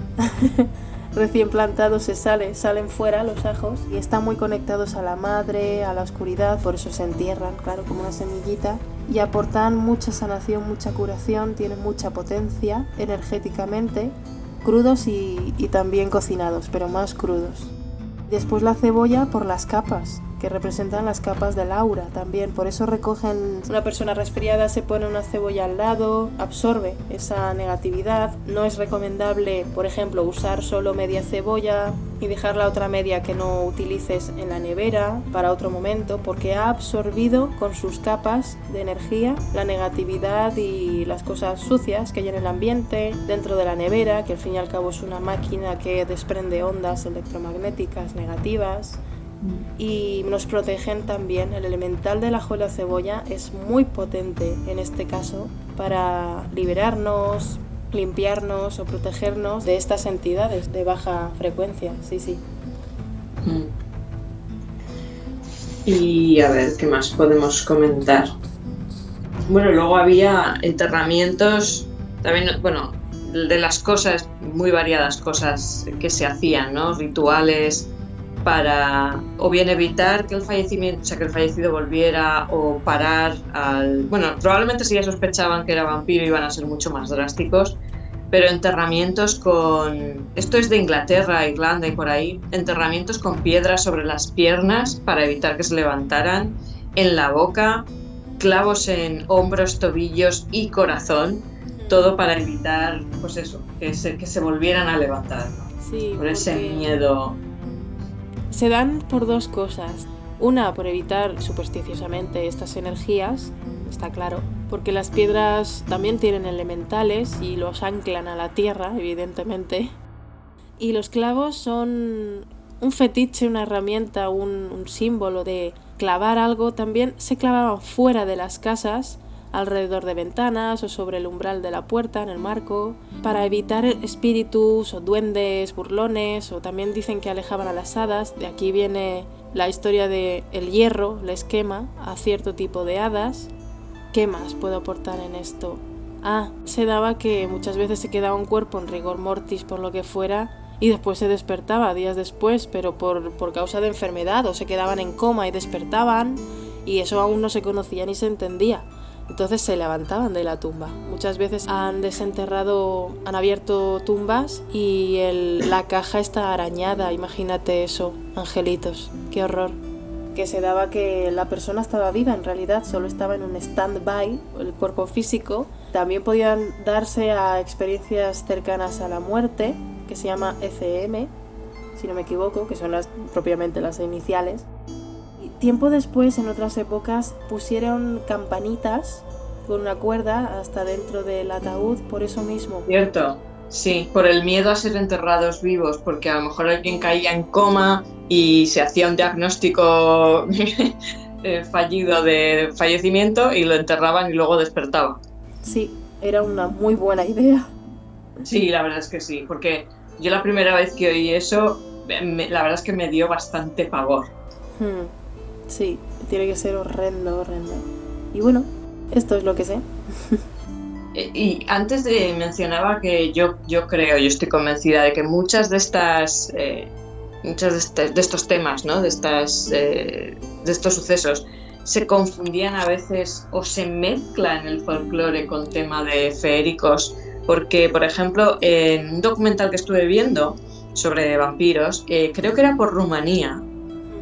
Recién plantados salen fuera los ajos, y están muy conectados a la madre, a la oscuridad, por eso se entierran, claro, como una semillita, y aportan mucha sanación, mucha curación, tienen mucha potencia energéticamente, crudos y también cocinados, pero más crudos. Después la cebolla por las capas, que representan las capas del aura también, por eso recogen, una persona resfriada se pone una cebolla al lado, absorbe esa negatividad. No es recomendable, por ejemplo, usar solo media cebolla y dejar la otra media que no utilices en la nevera para otro momento, porque ha absorbido con sus capas de energía la negatividad y las cosas sucias que hay en el ambiente, dentro de la nevera, que al fin y al cabo es una máquina que desprende ondas electromagnéticas negativas. Y nos protegen también. El elemental del ajo y la cebolla es muy potente en este caso para liberarnos, limpiarnos o protegernos de estas entidades de baja frecuencia. Sí. Y a ver, ¿qué más podemos comentar? Bueno, luego había enterramientos, también, bueno, de las cosas, muy variadas cosas que se hacían, ¿no? Rituales para o bien evitar que el fallecido volviera, o parar bueno, probablemente si ya sospechaban que era vampiro iban a ser mucho más drásticos, pero enterramientos esto es de Inglaterra, Irlanda y por ahí, enterramientos con piedras sobre las piernas para evitar que se levantaran, en la boca, clavos en hombros, tobillos y corazón, todo para evitar, pues eso, que se volvieran a levantar, ¿no? Sí, por ese miedo. Se dan por dos cosas. Una, por evitar supersticiosamente estas energías, está claro, porque las piedras también tienen elementales y los anclan a la tierra, evidentemente. Y los clavos son un fetiche, una herramienta, un símbolo de clavar algo. También se clavaban fuera de las casas, alrededor de ventanas o sobre el umbral de la puerta, en el marco, para evitar espíritus o duendes, burlones, o también dicen que alejaban a las hadas. De aquí viene la historia de el hierro, les quema a cierto tipo de hadas. ¿Qué más puedo aportar en esto? Se daba que muchas veces se quedaba un cuerpo en rigor mortis por lo que fuera y después se despertaba días después, pero por causa de enfermedad, o se quedaban en coma y despertaban, y eso aún no se conocía ni se entendía. Entonces se levantaban de la tumba. Muchas veces han abierto tumbas y la caja está arañada. Imagínate eso, angelitos, qué horror. Que se daba que la persona estaba viva, en realidad solo estaba en un stand-by, el cuerpo físico. También podían darse a experiencias cercanas a la muerte, que se llama ECM, si no me equivoco, que son propiamente las iniciales. Tiempo después, en otras épocas, pusieron campanitas con una cuerda hasta dentro del ataúd, por eso mismo. Cierto, sí, por el miedo a ser enterrados vivos, porque a lo mejor alguien caía en coma y se hacía un diagnóstico fallido de fallecimiento y lo enterraban y luego despertaba. Sí, era una muy buena idea. Sí, la verdad es que sí, porque yo la primera vez que oí eso, la verdad es que me dio bastante pavor. Sí, tiene que ser horrendo. Y bueno, esto es lo que sé. Y antes mencionaba que yo estoy convencida de que muchas de estas, de estos temas, ¿no? de estos sucesos, se confundían a veces o se mezclan el folclore con tema de feéricos, porque, por ejemplo, en un documental que estuve viendo sobre vampiros, creo que era por Rumanía,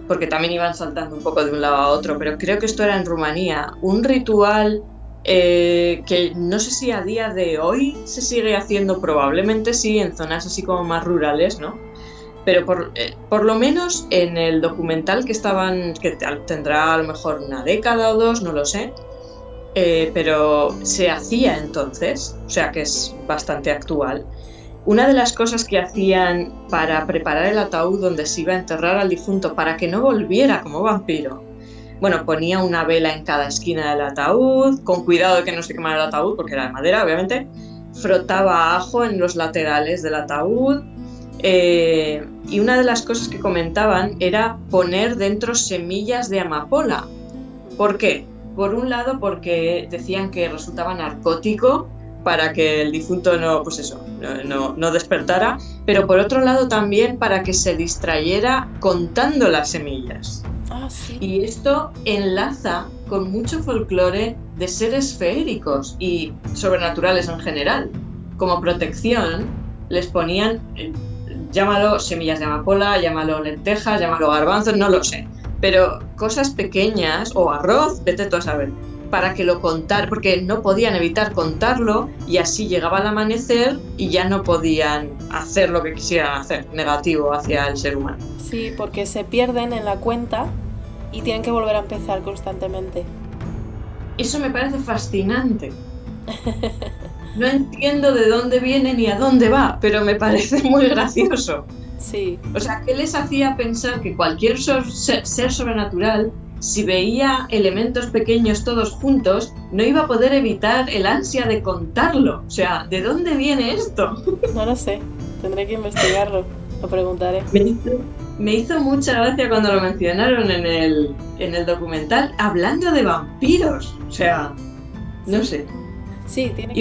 porque también iban saltando un poco de un lado a otro, pero creo que esto era en Rumanía, un ritual que no sé si a día de hoy se sigue haciendo, probablemente sí, en zonas así como más rurales, ¿no? Pero por lo menos en el documental que tendrá a lo mejor una década o dos, no lo sé, pero se hacía entonces, o sea que es bastante actual. Una de las cosas que hacían para preparar el ataúd donde se iba a enterrar al difunto para que no volviera como vampiro, bueno, ponía una vela en cada esquina del ataúd, con cuidado de que no se quemara el ataúd, porque era de madera, obviamente, frotaba ajo en los laterales del ataúd, y una de las cosas que comentaban era poner dentro semillas de amapola. ¿Por qué? Por un lado, porque decían que resultaba narcótico para que el difunto no despertara, pero por otro lado también para que se distrayera contando las semillas. Ah, sí. Y esto enlaza con mucho folclore de seres feéricos y sobrenaturales en general. Como protección les ponían, llámalo semillas de amapola, llámalo lentejas, llámalo garbanzos, no lo sé, pero cosas pequeñas o arroz, vete tú a saber, para que lo contar, porque no podían evitar contarlo y así llegaba el amanecer y ya no podían hacer lo que quisieran hacer, negativo hacia el ser humano. Sí, porque se pierden en la cuenta y tienen que volver a empezar constantemente. Eso me parece fascinante. No entiendo de dónde viene ni a dónde va, pero me parece muy gracioso. Sí. O sea, ¿qué les hacía pensar que cualquier ser sobrenatural, si veía elementos pequeños todos juntos, no iba a poder evitar el ansia de contarlo? O sea, ¿de dónde viene esto? No lo sé, tendré que investigarlo, lo preguntaré. Me hizo mucha gracia cuando lo mencionaron en el documental, hablando de vampiros. O sea, no sé. Sí, tiene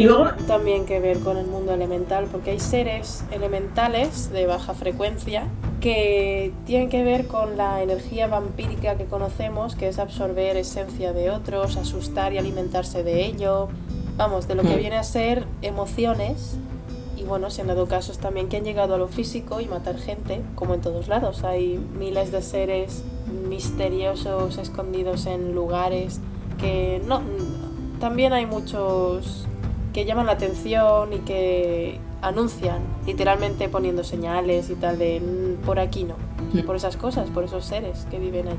también que ver con el mundo elemental, porque hay seres elementales de baja frecuencia que tienen que ver con la energía vampírica que conocemos, que es absorber esencia de otros, asustar y alimentarse de ello. Vamos, de lo que viene a ser emociones. Y bueno, se han dado casos también que han llegado a lo físico y matar gente, como en todos lados. Hay miles de seres misteriosos escondidos en lugares que no... También hay muchos que llaman la atención y que anuncian, literalmente poniendo señales y tal de por aquí no, por esas cosas, por esos seres que viven allí.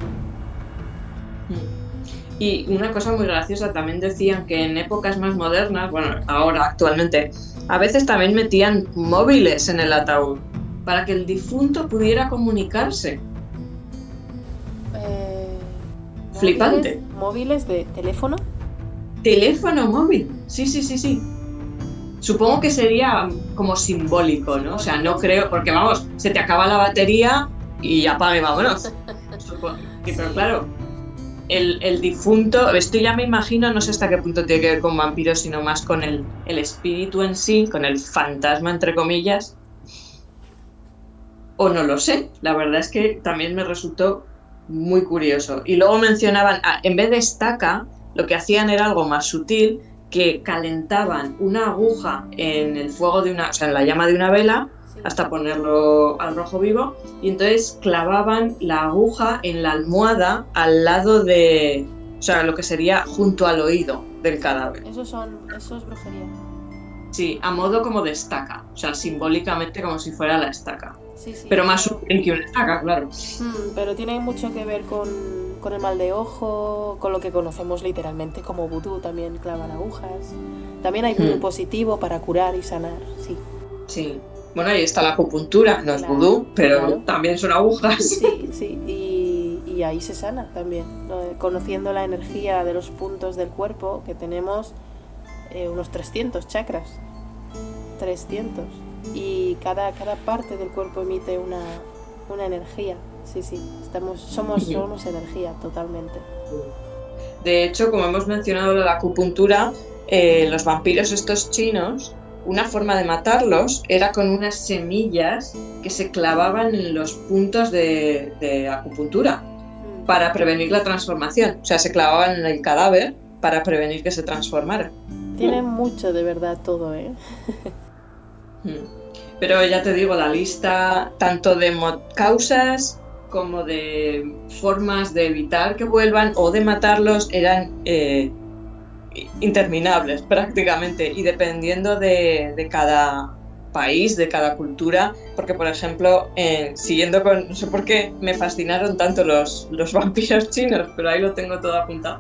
Y una cosa muy graciosa, también decían que en épocas más modernas, bueno, ahora actualmente, a veces también metían móviles en el ataúd para que el difunto pudiera comunicarse. Flipante. ¿Móviles de teléfono? Teléfono móvil, sí. Supongo que sería como simbólico, ¿no? O sea, no creo, porque vamos, se te acaba la batería y apague, vámonos. Pero claro, el difunto, esto ya me imagino, no sé hasta qué punto tiene que ver con vampiros, sino más con el espíritu en sí, con el fantasma, entre comillas. O no lo sé, la verdad es que también me resultó muy curioso. Y luego mencionaban, en vez de estaca, lo que hacían era algo más sutil, que calentaban una aguja en el fuego de o sea, en la llama de una vela, hasta ponerlo al rojo vivo, y entonces clavaban la aguja en la almohada al lado de, o sea, lo que sería junto al oído del cadáver. Eso es brujería. Sí, a modo como de estaca, o sea, simbólicamente como si fuera la estaca. Sí, pero más sutil que una estaca, claro. Pero tiene mucho que ver con el mal de ojo, con lo que conocemos literalmente como vudú, también clavan agujas. También hay vudú positivo para curar y sanar, sí. Sí. Bueno, ahí está la acupuntura, no es vudú, pero también son agujas. Sí, y ahí se sana también, conociendo la energía de los puntos del cuerpo, que tenemos unos 300 chakras. 300. Y cada parte del cuerpo emite una energía. sí. Somos energía totalmente. De hecho, como hemos mencionado la acupuntura, los vampiros estos chinos, una forma de matarlos era con unas semillas que se clavaban en los puntos de acupuntura para prevenir la transformación. O sea, se clavaban en el cadáver para prevenir que se transformara. Tiene mucho de verdad todo, ¿eh? Pero ya te digo, la lista tanto de causas como de formas de evitar que vuelvan o de matarlos eran interminables prácticamente, y dependiendo de cada país, de cada cultura, porque por ejemplo, siguiendo con, no sé por qué me fascinaron tanto los vampiros chinos, pero ahí lo tengo todo apuntado.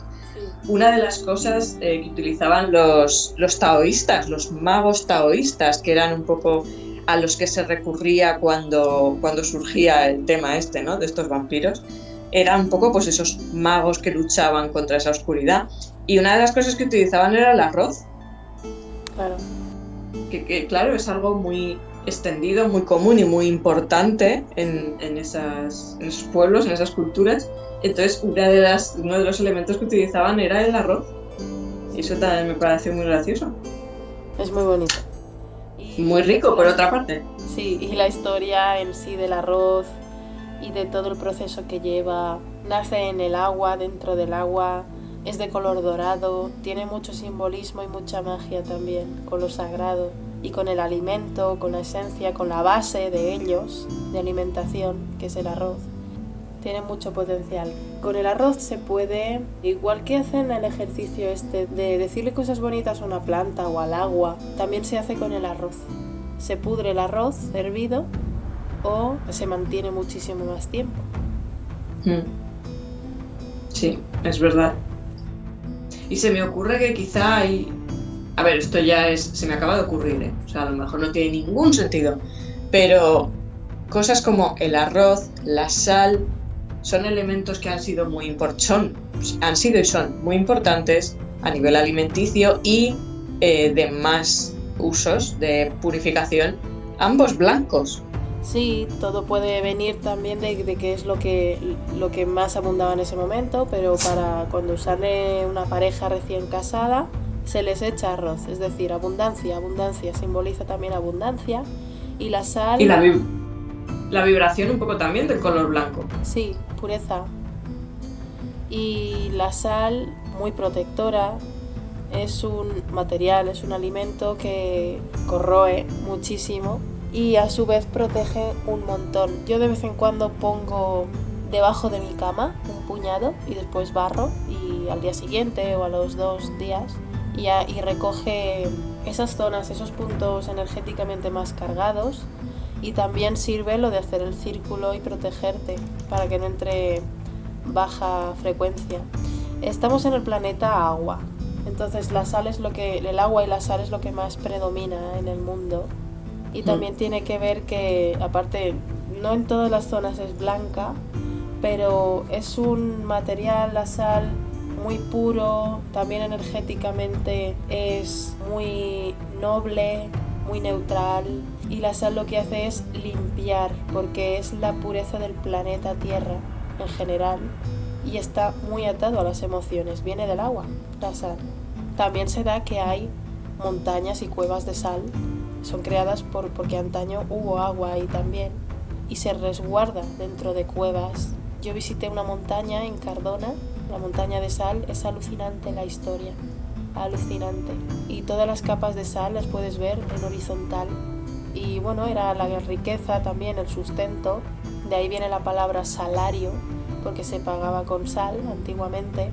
Una de las cosas que utilizaban los taoístas, los magos taoístas, que eran un poco a los que se recurría cuando surgía el tema ¿no? De estos vampiros, eran un poco pues esos magos que luchaban contra esa oscuridad, y una de las cosas que utilizaban era el arroz. Claro. Que claro, es algo muy extendido, muy común y muy importante en esos pueblos, en esas culturas. Entonces uno de los elementos que utilizaban era el arroz, y eso también me pareció muy gracioso. Es muy bonito. Muy rico, por otra parte. Sí, y la historia en sí del arroz y de todo el proceso que lleva. Nace en el agua, dentro del agua, es de color dorado, tiene mucho simbolismo y mucha magia también, con lo sagrado y con el alimento, con la esencia, con la base de ellos, de alimentación, que es el arroz. Tiene mucho potencial. Con el arroz se puede, igual que hacen el ejercicio de decirle cosas bonitas a una planta o al agua, también se hace con el arroz. Se pudre el arroz hervido o se mantiene muchísimo más tiempo. Sí, es verdad. Y se me ocurre que quizá hay... A ver, esto ya se me acaba de ocurrir, ¿eh? O sea, a lo mejor no tiene ningún sentido, pero cosas como el arroz, la sal, son elementos que han sido y son muy importantes a nivel alimenticio y de más usos de purificación, ambos blancos. Sí, todo puede venir también de qué es lo que más abundaba en ese momento, pero para cuando sale una pareja recién casada se les echa arroz, es decir, abundancia simboliza también abundancia, y la sal... Y la vibración un poco también del color blanco. Sí, pureza. Y la sal, muy protectora, es un material, es un alimento que corroe muchísimo y a su vez protege un montón. Yo de vez en cuando pongo debajo de mi cama un puñado y después barro, y al día siguiente o a los 2 días y recoge esas zonas, esos puntos energéticamente más cargados, y también sirve lo de hacer el círculo y protegerte para que no entre baja frecuencia. Estamos en el planeta agua, entonces el agua y la sal es lo que más predomina en el mundo. Y también tiene que ver que, aparte, no en todas las zonas es blanca, pero es un material, la sal, muy puro, también energéticamente es muy noble, muy neutral, y la sal lo que hace es limpiar, porque es la pureza del planeta Tierra en general, y está muy atado a las emociones, viene del agua, la sal. También se da que hay montañas y cuevas de sal, son creadas porque antaño hubo agua ahí también, y se resguarda dentro de cuevas. Yo visité una montaña en Cardona, la montaña de sal, es alucinante la historia, alucinante, y todas las capas de sal las puedes ver en horizontal, y bueno, era la riqueza también, el sustento, de ahí viene la palabra salario, porque se pagaba con sal antiguamente,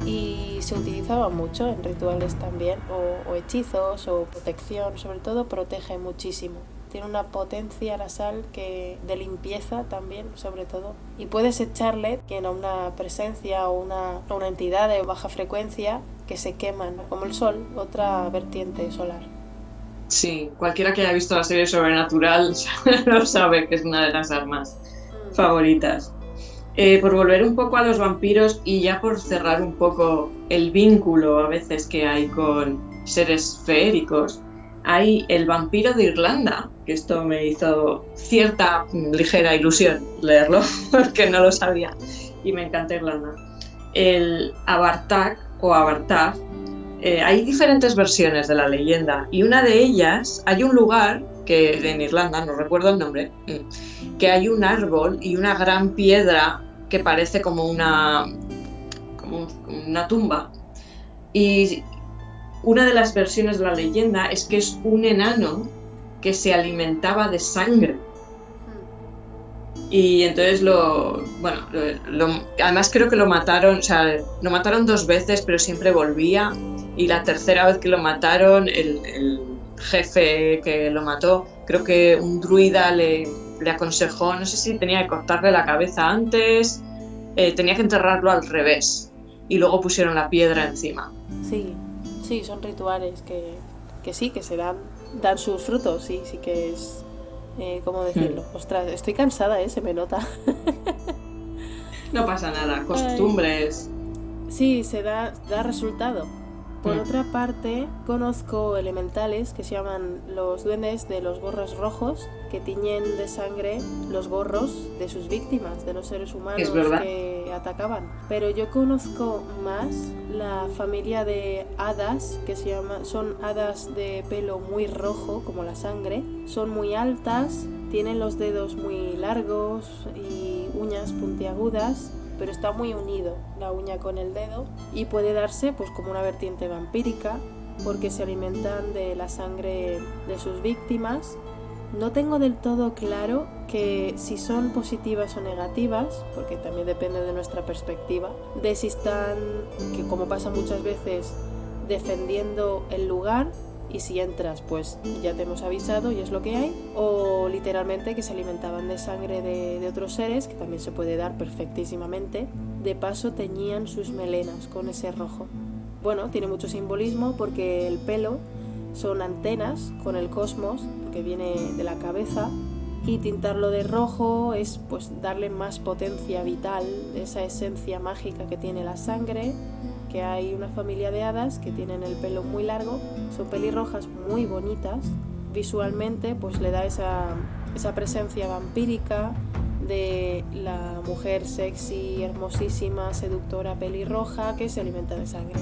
y se utilizaba mucho en rituales también, o hechizos, o protección, sobre todo protege muchísimo. Tiene una potencia la sal de limpieza también, sobre todo. Y puedes echarle a una presencia o una entidad de baja frecuencia que se queman, como el sol, otra vertiente solar. Sí, cualquiera que haya visto la serie Sobrenatural lo sabe que es una de las armas favoritas. Por volver un poco a los vampiros y ya por cerrar un poco el vínculo a veces que hay con seres feéricos, hay el vampiro de Irlanda, que esto me hizo cierta ligera ilusión leerlo, porque no lo sabía y me encanta Irlanda. El Abartag o Abartag, hay diferentes versiones de la leyenda y una de ellas, hay un lugar que en Irlanda, no recuerdo el nombre, que hay un árbol y una gran piedra que parece como una tumba. Y una de las versiones de la leyenda es que es un enano que se alimentaba de sangre. Y entonces además creo que lo mataron, o sea, lo mataron 2 veces, pero siempre volvía. Y la tercera vez que lo mataron, el jefe que lo mató, creo que un druida le aconsejó, no sé si tenía que cortarle la cabeza antes, tenía que enterrarlo al revés. Y luego pusieron la piedra encima. Sí, son rituales que sí, que se dan sus frutos, sí que es, ¿cómo decirlo? Ostras, estoy cansada, se me nota. No pasa nada, costumbres. Sí, se da resultado. Por otra parte, conozco elementales que se llaman los duendes de los gorros rojos, que tiñen de sangre los gorros de sus víctimas, de los seres humanos que atacaban. Pero yo conozco más la familia de hadas, que son hadas de pelo muy rojo, como la sangre. Son muy altas, tienen los dedos muy largos y uñas puntiagudas, pero está muy unido la uña con el dedo y puede darse pues como una vertiente vampírica porque se alimentan de la sangre de sus víctimas. No tengo del todo claro que si son positivas o negativas, porque también depende de nuestra perspectiva, de si están, que como pasa muchas veces, defendiendo el lugar, y si entras pues ya te hemos avisado y es lo que hay, o literalmente que se alimentaban de sangre de otros seres, que también se puede dar perfectísimamente. De paso teñían sus melenas con ese rojo. Bueno, tiene mucho simbolismo porque el pelo son antenas con el cosmos, que viene de la cabeza, y tintarlo de rojo es pues darle más potencia vital, esa esencia mágica que tiene la sangre. Que hay una familia de hadas que tienen el pelo muy largo, son pelirrojas muy bonitas, visualmente pues le da esa presencia vampírica de la mujer sexy, hermosísima, seductora, pelirroja que se alimenta de sangre.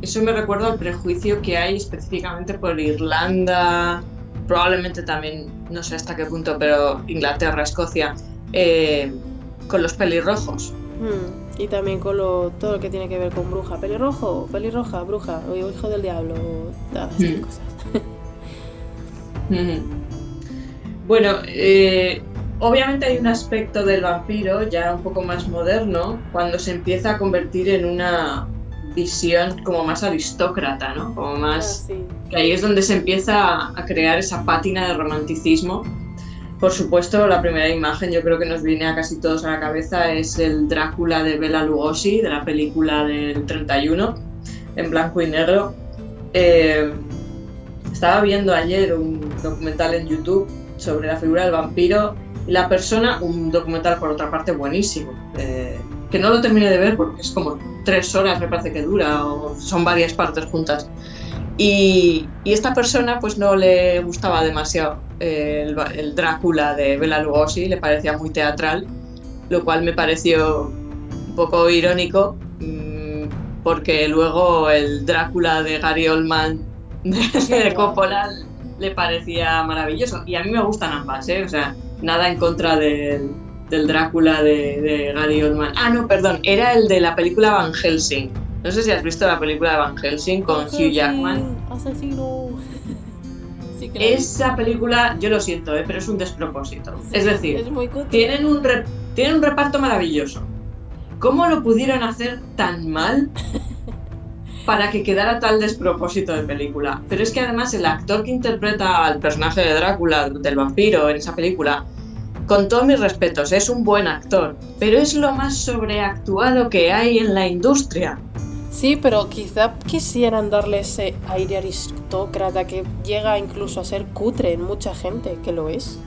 Eso me recuerda al prejuicio que hay específicamente por Irlanda, probablemente también, no sé hasta qué punto, pero Inglaterra, Escocia, con los pelirrojos. Y también con todo lo que tiene que ver con bruja, pelirrojo, pelirroja, bruja, o hijo del diablo, todas estas cosas. Bueno, obviamente hay un aspecto del vampiro ya un poco más moderno, cuando se empieza a convertir en una visión como más aristócrata, ¿no? Como más... Que ahí es donde se empieza a crear esa pátina de romanticismo. Por supuesto, la primera imagen, yo creo que nos viene a casi todos a la cabeza, es el Drácula de Bela Lugosi, de la película del 31, en blanco y negro. Estaba viendo ayer un documental en YouTube sobre la figura del vampiro y la persona, un documental por otra parte buenísimo, que no lo terminé de ver porque es como 3 horas me parece que dura, o son varias partes juntas. Y esta persona pues no le gustaba demasiado el Drácula de Bela Lugosi, le parecía muy teatral, lo cual me pareció un poco irónico, porque luego el Drácula de Gary Oldman de Coppola le parecía maravilloso, y a mí me gustan ambas, o sea, nada en contra del Drácula de Gary Oldman. Ah, no, perdón, era el de la película Van Helsing. No sé si has visto la película de Van Helsing con Hugh Jackman. Asesino. Sí, esa película, yo lo siento, pero es un despropósito. Sí, es decir, tienen un reparto maravilloso. ¿Cómo lo pudieron hacer tan mal para que quedara tal despropósito de película? Pero es que además el actor que interpreta al personaje de Drácula, del vampiro, en esa película, con todos mis respetos, es un buen actor, pero es lo más sobreactuado que hay en la industria. Sí, pero quizá quisieran darle ese aire aristócrata que llega incluso a ser cutre en mucha gente, que lo es.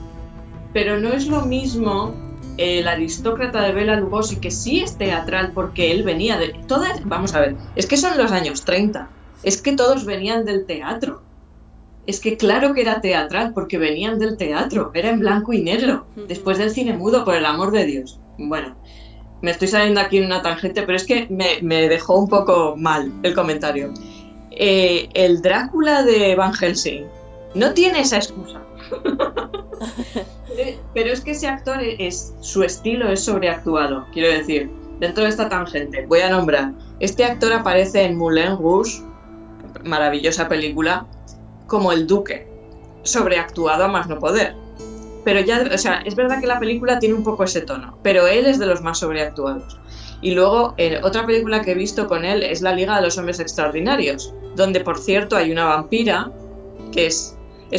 Pero no es lo mismo el aristócrata de Bela Lugosi, que sí es teatral porque él venía de... Vamos a ver, es que son los años 30, es que todos venían del teatro. es que claro que era teatral, porque venían del teatro, era en blanco y negro, después del cine mudo, por el amor de Dios. Bueno, me estoy saliendo aquí en una tangente, pero es que me dejó un poco mal el comentario. El Drácula de Van Helsing no tiene esa excusa. Pero es que ese actor, su estilo es sobreactuado. Quiero decir, dentro de esta tangente, voy a nombrar, este actor aparece en Moulin Rouge, maravillosa película, como el duque, sobreactuado a más no poder. Pero ya, o sea, es verdad que la película tiene un poco ese tono, pero él es de los más sobreactuados. Y luego, otra película que he visto con él es La Liga de los Hombres Extraordinarios, donde, por cierto, hay una vampira, que es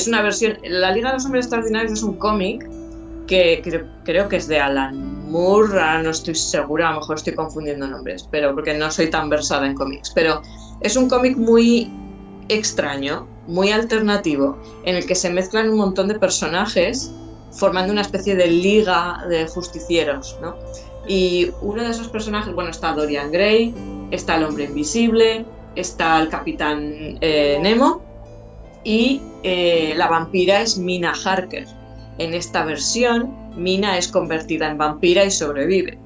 una versión... La Liga de los Hombres Extraordinarios es un cómic que creo que es de Alan Moore, no estoy segura, a lo mejor estoy confundiendo nombres, pero porque no soy tan versada en cómics, pero es un cómic muy extraño, muy alternativo, en el que se mezclan un montón de personajes formando una especie de liga de justicieros, ¿no? Y uno de esos personajes, bueno, está Dorian Gray, está el Hombre Invisible, está el Capitán Nemo y la vampira es Mina Harker. En esta versión, Mina es convertida en vampira y sobrevive.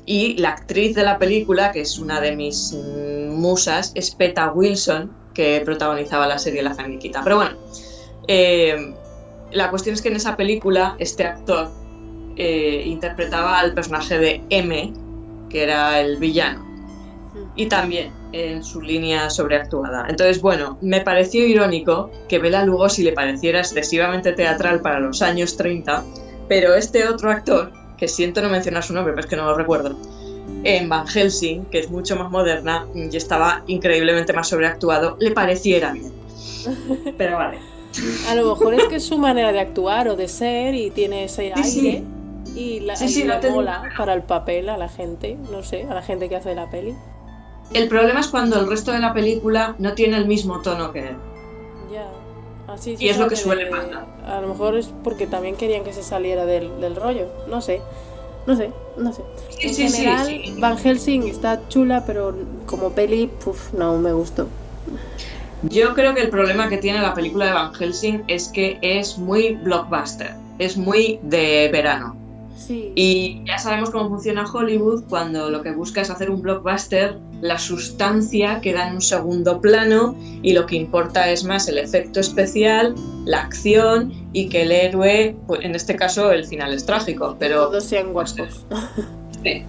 Y la actriz de la película, que es una de mis musas, es Peta Wilson, que protagonizaba la serie La Faniquita. Pero bueno, la cuestión es que en esa película este actor interpretaba al personaje de M, que era el villano, y también en su línea sobreactuada. Entonces, bueno, me pareció irónico que Bela Lugosi le pareciera excesivamente teatral para los años 30, pero este otro actor, que siento no mencionar su nombre, pero es que no lo recuerdo, en Van Helsing, que es mucho más moderna y estaba increíblemente más sobreactuado, le pareciera bien. Pero vale. A lo mejor es que es su manera de actuar o de ser y tiene ese aire. Sí. Y le no mola para el papel a la gente, no sé, a la gente que hace la peli. El problema es cuando el resto de la película no tiene el mismo tono que él. Ya, así y es lo que suele pasar. A lo mejor es porque también querían que se saliera del rollo, no sé. En general, sí. Van Helsing está chula, pero como peli, no me gustó. Yo creo que el problema que tiene la película de Van Helsing es que es muy blockbuster, es muy de verano. Sí. Y ya sabemos cómo funciona Hollywood cuando lo que busca es hacer un blockbuster, la sustancia queda en un segundo plano y lo que importa es más el efecto especial, la acción y que el héroe, pues en este caso el final es trágico, pero todos sean guapos. Sí.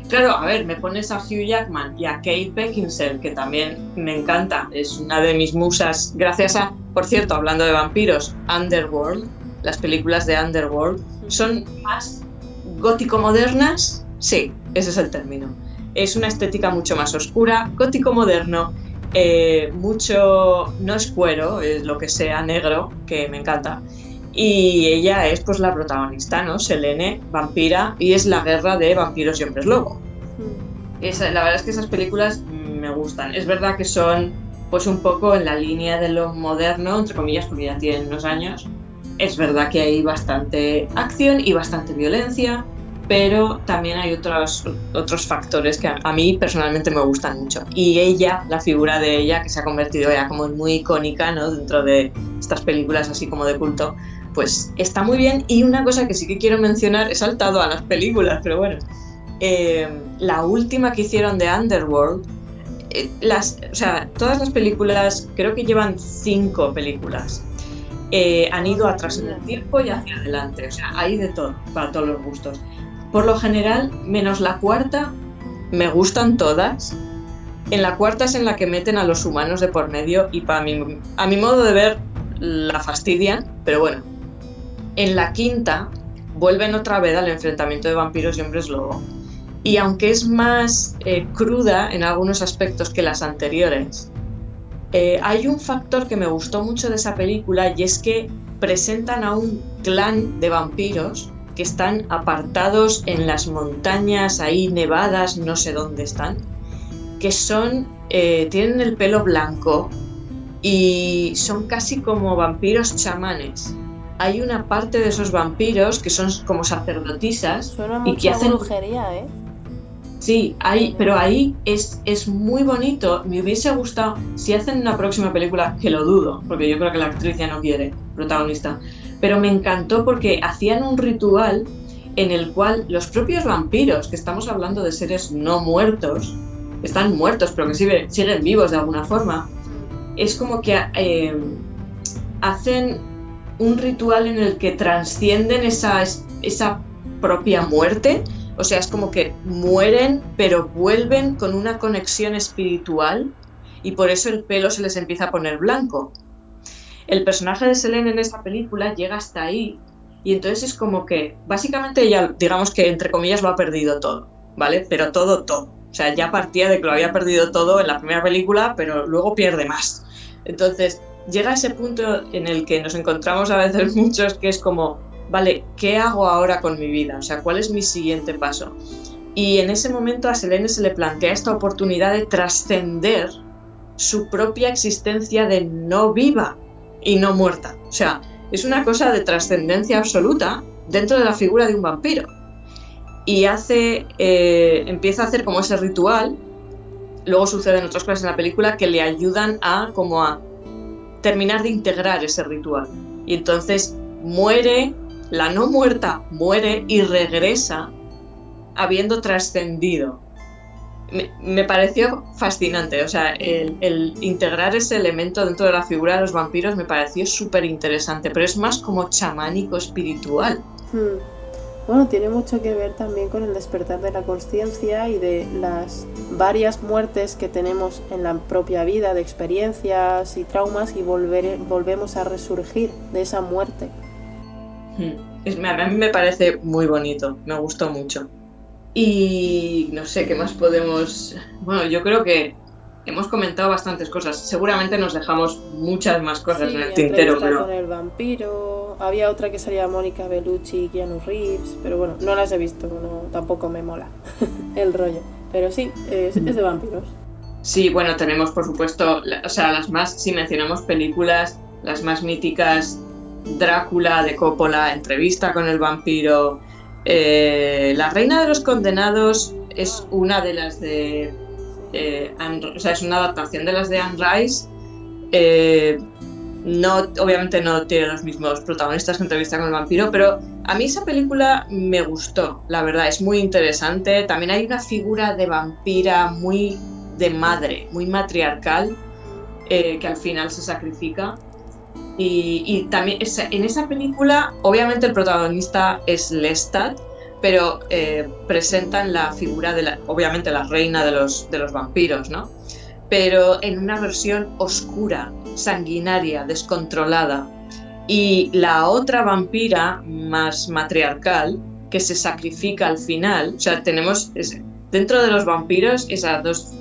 Claro, a ver, me pones a Hugh Jackman y a Kate Beckinsale, que también me encanta, es una de mis musas, gracias a, por cierto, hablando de vampiros, Underworld, las películas de Underworld, son más gótico-modernas, sí, ese es el término. Es una estética mucho más oscura, gótico-moderno, mucho, no es cuero, es lo que sea negro, que me encanta. Y ella es pues la protagonista, ¿no? Selene, vampira, y es la guerra de vampiros y hombres lobo. La verdad es que esas películas me gustan. Es verdad que son pues un poco en la línea de lo moderno, entre comillas, porque ya tienen unos años. Es verdad que hay bastante acción y bastante violencia, pero también hay otros factores que a mí personalmente me gustan mucho. Y ella, la figura de ella, que se ha convertido ya como muy icónica, ¿no? Dentro de estas películas así como de culto, pues está muy bien. Y una cosa que sí que quiero mencionar, he saltado a las películas, pero bueno, la última que hicieron de Underworld, todas las películas, creo que llevan 5 películas, han ido atrás en el tiempo y hacia adelante, o sea, hay de todo, para todos los gustos. Por lo general, menos la cuarta, me gustan todas. En la cuarta es en la que meten a los humanos de por medio y a mi modo de ver la fastidian, pero bueno. En la quinta vuelven otra vez al enfrentamiento de vampiros y hombres lobo. Y aunque es más cruda en algunos aspectos que las anteriores, hay un factor que me gustó mucho de esa película y es que presentan a un clan de vampiros que están apartados en las montañas ahí nevadas, no sé dónde están, que tienen el pelo blanco y son casi como vampiros chamanes. Hay una parte de esos vampiros que son como sacerdotisas. Suena y mucho que hacen brujería, ¿eh? Sí, pero ahí es muy bonito. Me hubiese gustado, si hacen una próxima película, que lo dudo, porque yo creo que la actriz ya no quiere protagonista, pero me encantó porque hacían un ritual en el cual los propios vampiros, que estamos hablando de seres no muertos, están muertos, pero que siguen vivos de alguna forma, es como que hacen un ritual en el que trascienden esa propia muerte. O sea, es como que mueren, pero vuelven con una conexión espiritual y por eso el pelo se les empieza a poner blanco. El personaje de Selene en esta película llega hasta ahí y entonces es como que básicamente ella, digamos que entre comillas, lo ha perdido todo, ¿vale? Pero todo. O sea, ya partía de que lo había perdido todo en la primera película, pero luego pierde más. Entonces, llega a ese punto en el que nos encontramos a veces muchos que es como, vale, ¿qué hago ahora con mi vida? O sea, ¿cuál es mi siguiente paso? Y en ese momento a Selene se le plantea esta oportunidad de trascender su propia existencia de no viva y no muerta. O sea, es una cosa de trascendencia absoluta dentro de la figura de un vampiro. Y empieza a hacer como ese ritual. Luego suceden otras cosas en la película que le ayudan a terminar de integrar ese ritual. Y entonces muere. La no muerta muere y regresa habiendo trascendido. Me pareció fascinante, o sea, el integrar ese elemento dentro de la figura de los vampiros me pareció súper interesante, pero es más como chamánico espiritual. Bueno, tiene mucho que ver también con el despertar de la consciencia y de las varias muertes que tenemos en la propia vida, de experiencias y traumas, y volvemos a resurgir de esa muerte. A mí me parece muy bonito, me gustó mucho. Y no sé qué más podemos... Bueno, yo creo que hemos comentado bastantes cosas. Seguramente nos dejamos muchas más cosas en el tintero. Pero con el vampiro. Había otra que salía Mónica Bellucci y Keanu Reeves, pero bueno, no las he visto, tampoco me mola el rollo. Pero sí, es de vampiros. Sí, bueno, tenemos por supuesto, las más, si mencionamos películas, las más míticas: Drácula de Coppola, Entrevista con el vampiro, La Reina de los Condenados es una de las de es una adaptación de las de Anne Rice. Obviamente no tiene los mismos protagonistas que Entrevista con el vampiro, pero a mí esa película me gustó, la verdad, es muy interesante. También hay una figura de vampira muy de madre, muy matriarcal, que al final se sacrifica. Y también en esa película, obviamente el protagonista es Lestat, pero presentan la figura de obviamente la reina de los vampiros, ¿no? Pero en una versión oscura, sanguinaria, descontrolada. Y la otra vampira, más matriarcal, que se sacrifica al final. O sea, tenemos dentro de los vampiros esas dos,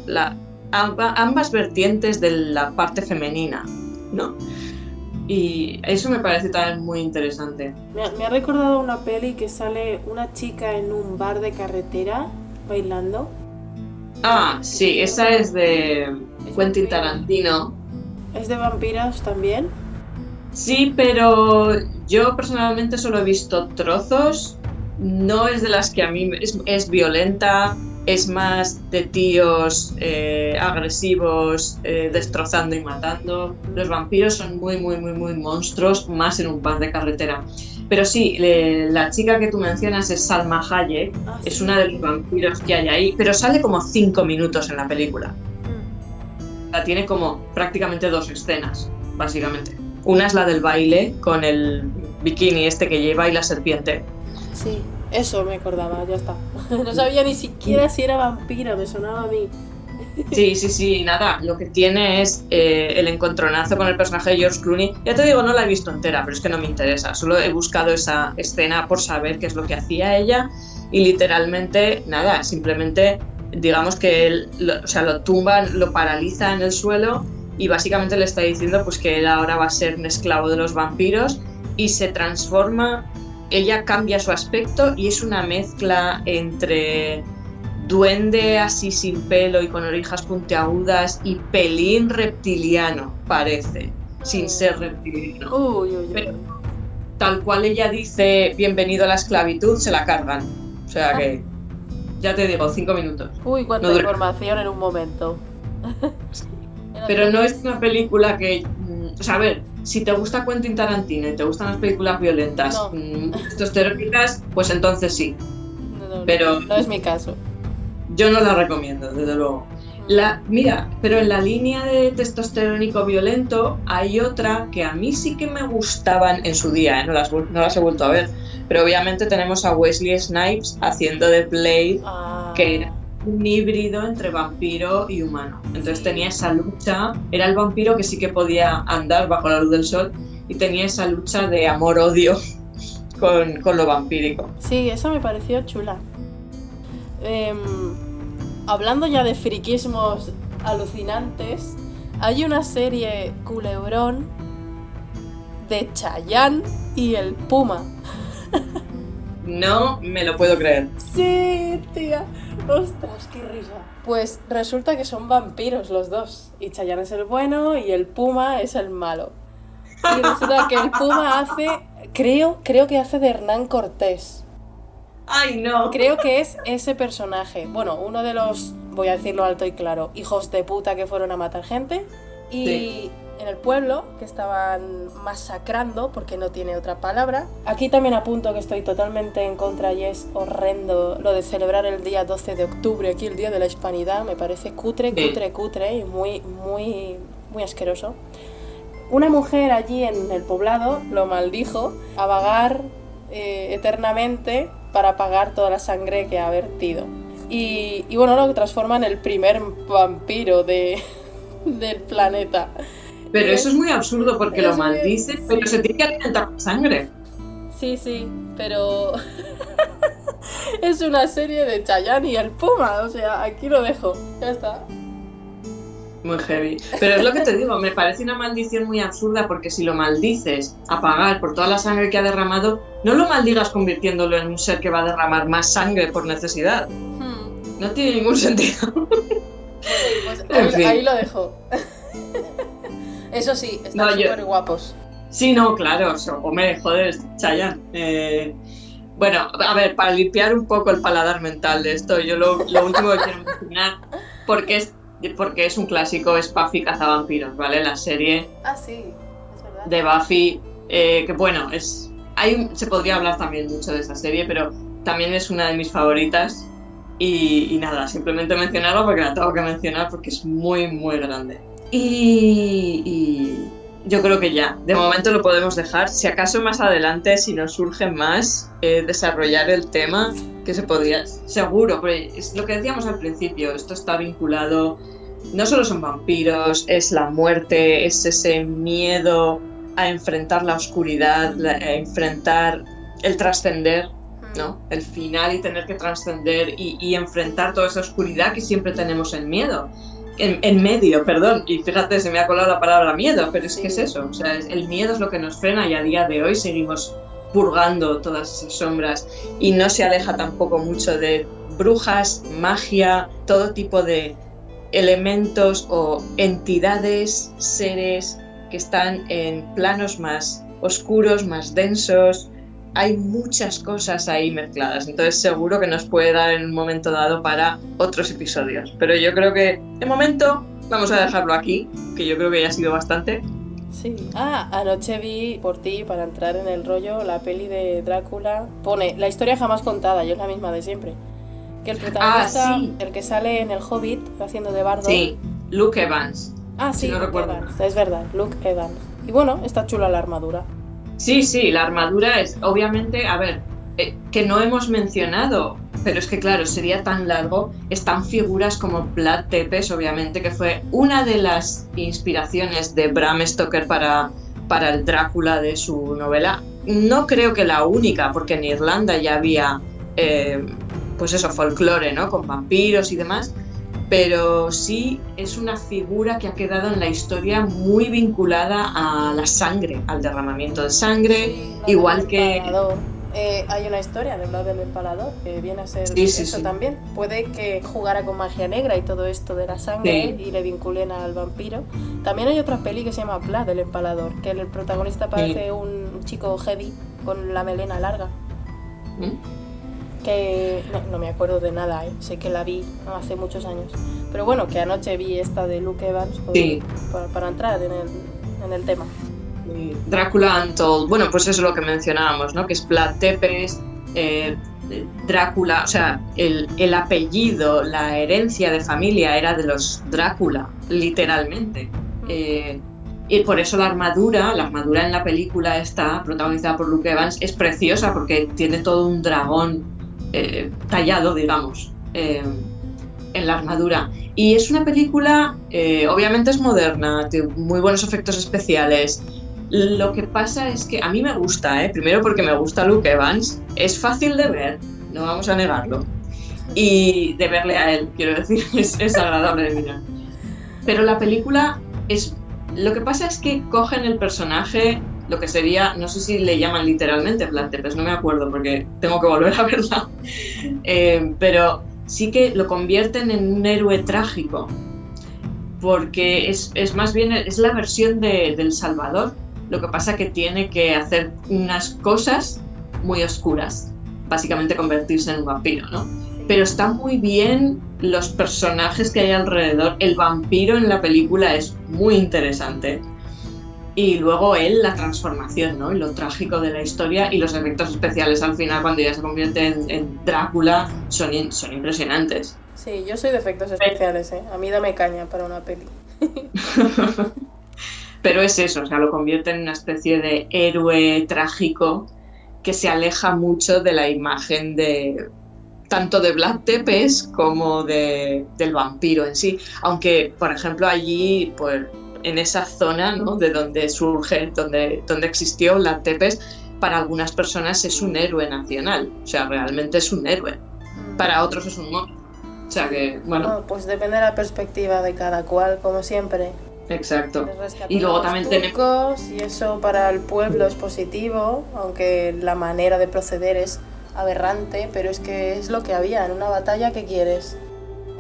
ambas vertientes de la parte femenina, ¿no? Y eso me parece también muy interesante. Me ha recordado una peli que sale una chica en un bar de carretera bailando. Ah, sí, esa es de Quentin Tarantino. ¿Es de vampiros también? Sí, pero yo personalmente solo he visto trozos. No es de las que a mí es violenta, es más de tíos agresivos, destrozando y matando. Los vampiros son muy, muy, muy, muy monstruos, más en un bar de carretera. Pero sí, la chica que tú mencionas es Salma Hayek, es una de los vampiros que hay ahí, pero sale como 5 minutos en la película. La tiene como prácticamente 2 escenas, básicamente. Una es la del baile con el bikini que lleva y la serpiente. Sí, eso me acordaba, ya está. No sabía ni siquiera si era vampira, me sonaba a mí. Sí, nada, lo que tiene es el encontronazo con el personaje de George Clooney. Ya te digo, no la he visto entera, pero es que no me interesa. Solo he buscado esa escena por saber qué es lo que hacía ella y literalmente, nada, simplemente digamos que él, lo tumban, lo paraliza en el suelo y básicamente le está diciendo pues que él ahora va a ser un esclavo de los vampiros y se transforma. Ella cambia su aspecto y es una mezcla entre duende así sin pelo y con orejas puntiagudas y pelín reptiliano, parece, sin ser reptiliano. Pero tal cual ella dice bienvenido a la esclavitud, se la cargan. O sea que Ya te digo, 5 minutos. Uy, cuánta No dura. información en un momento. Pero no es una película que... O sea, a ver, si te gusta Quentin Tarantino y te gustan las películas violentas, No. testosterónicas, pues entonces sí. No, Pero- no es mi caso. Yo no la recomiendo, desde luego. Mira, pero en la línea de testosterónico violento hay otra que a mí sí que me gustaban en su día, no las he vuelto a ver. Pero obviamente tenemos a Wesley Snipes haciendo de Blade, Ah, que era un híbrido entre vampiro y humano. Entonces Sí. tenía esa lucha, era el vampiro que sí que podía andar bajo la luz del sol y tenía esa lucha de amor-odio con lo vampírico. sí, esa me pareció chula. Hablando ya de friquismos alucinantes, hay una serie culebrón de Chayanne y el Puma. No me lo puedo creer. Sí, tía. Ostras, qué risa. Pues resulta que son vampiros los dos. Y Chayanne es el bueno y el Puma es el malo. Y resulta que el Puma hace... Creo que hace de Hernán Cortés. ¡Ay, no! Creo que es ese personaje. Bueno, uno de los, voy a decirlo alto y claro, hijos de puta que fueron a matar gente. Y Sí. en el pueblo, que estaban masacrando, porque no tiene otra palabra. Aquí también apunto que estoy totalmente en contra y es horrendo lo de celebrar el día 12 de octubre, aquí el Día de la Hispanidad. Me parece cutre y muy asqueroso. Una mujer allí en el poblado lo maldijo a vagar eternamente para pagar toda la sangre que ha vertido. Y bueno, lo transforma en el primer vampiro del planeta. Pero eso es muy absurdo porque lo Es muy- maldice, sí. pero se tiene que alimentar con sangre. Sí, pero es una serie de Chayanne y el Puma, o sea, aquí lo dejo, ya está. Muy heavy. Pero es lo que te digo, me parece una maldición muy absurda porque si lo maldices a pagar por toda la sangre que ha derramado, no lo maldigas convirtiéndolo en un ser que va a derramar más sangre por necesidad. No tiene ningún sentido. Pues En fin. ahí lo dejo. Eso sí, están No, yo- súper guapos. Sí, no, claro, hombre, joder, Chayanne. Bueno, a ver, para limpiar un poco el paladar mental de esto, yo lo último que quiero mencionar, porque es un clásico, es Buffy Cazavampiros, ¿vale? La serie Ah, sí, es verdad. de Buffy, que bueno, se podría hablar también mucho de esa serie, pero también es una de mis favoritas. Y nada, simplemente mencionarlo porque la tengo que mencionar porque es muy, muy grande. Y yo creo que ya, de momento lo podemos dejar. Si acaso más adelante, si nos surge más, desarrollar el tema, que se podría, seguro, porque es lo que decíamos al principio, esto está vinculado, no solo son vampiros, es la muerte, es ese miedo a enfrentar la oscuridad, a enfrentar el trascender, ¿no? El final y tener que trascender y enfrentar toda esa oscuridad que siempre tenemos en medio, perdón, y fíjate, se me ha colado la palabra miedo, pero es que es eso, o sea, el miedo es lo que nos frena y a día de hoy seguimos purgando todas esas sombras y no se aleja tampoco mucho de brujas, magia, todo tipo de elementos o entidades, seres que están en planos más oscuros, más densos. Hay muchas cosas ahí mezcladas, entonces seguro que nos puede dar en un momento dado para otros episodios. Pero yo creo que de momento vamos a dejarlo aquí, que yo creo que ya ha sido bastante. Sí. Ah, anoche vi por ti, para entrar en el rollo, la peli de Drácula. Pone la historia jamás contada, yo es la misma de siempre. Que el protagonista, sí. el que sale en el Hobbit haciendo de Bardo. Sí, Luke Evans. Ah, sí, si no Luke recuerdo. Evans, es verdad, Luke Evans. Y bueno, está chula la armadura. Sí, la armadura es, obviamente, a ver, que no hemos mencionado, pero es que claro, sería tan largo, están figuras como Vlad Tepes, obviamente, que fue una de las inspiraciones de Bram Stoker para el Drácula de su novela. No creo que la única, porque en Irlanda ya había, pues eso, folclore, ¿no? Con vampiros y demás, pero sí es una figura que ha quedado en la historia muy vinculada a la sangre, al derramamiento de sangre, Sí, Vlad igual del que... Empalador. Hay una historia de Vlad del Empalador que viene a ser Sí, eso sí. también. Puede que jugara con magia negra y todo esto de la sangre Sí. y le vinculen al vampiro. También hay otra peli que se llama Vlad del Empalador, que el protagonista parece un chico heavy con la melena larga. ¿Mm? que no me acuerdo de nada, sé que la vi hace muchos años, pero bueno, que anoche vi esta de Luke Evans Sí. para entrar en el tema. Drácula Untold, bueno, pues eso es lo que mencionábamos, ¿no? Que es Vlad Tepes, Drácula, o sea, el apellido, la herencia de familia era de los Drácula, literalmente. Y por eso la armadura en la película esta, protagonizada por Luke Evans, es preciosa porque tiene todo un dragón tallado, digamos, en la armadura. Y es una película, obviamente es moderna, tiene muy buenos efectos especiales. Lo que pasa es que a mí me gusta, primero porque me gusta Luke Evans, es fácil de ver, no vamos a negarlo, y de verle a él, quiero decir, es agradable de mirar. Pero la película lo que pasa es que cogen el personaje, lo que sería, no sé si le llaman literalmente Vlad Tepes, no me acuerdo porque tengo que volver a verla, pero sí que lo convierten en un héroe trágico, porque es más bien, es la versión del Salvador. Lo que pasa que tiene que hacer unas cosas muy oscuras, básicamente convertirse en un vampiro, ¿no? Pero está muy bien los personajes que hay alrededor. El vampiro en la película es muy interesante. Y luego la transformación, ¿no? Y lo trágico de la historia y los efectos especiales al final, cuando ya se convierte en Drácula, son impresionantes. Sí, yo soy de efectos especiales, A mí dame caña para una peli. Pero es eso, o sea, lo convierte en una especie de héroe trágico que se aleja mucho de la imagen tanto de Vlad Tepes como del vampiro en sí. Aunque, por ejemplo, allí, pues, en esa zona, ¿no? De donde surge, donde existió Vlad Tepes, para algunas personas es un héroe nacional. O sea, realmente es un héroe. Para otros es un monstruo. O sea que, bueno. Pues depende de la perspectiva de cada cual, como siempre. Exacto. Y luego también tenemos... Y eso para el pueblo es positivo, aunque la manera de proceder es aberrante, pero es que es lo que había en una batalla. ¿Qué quieres?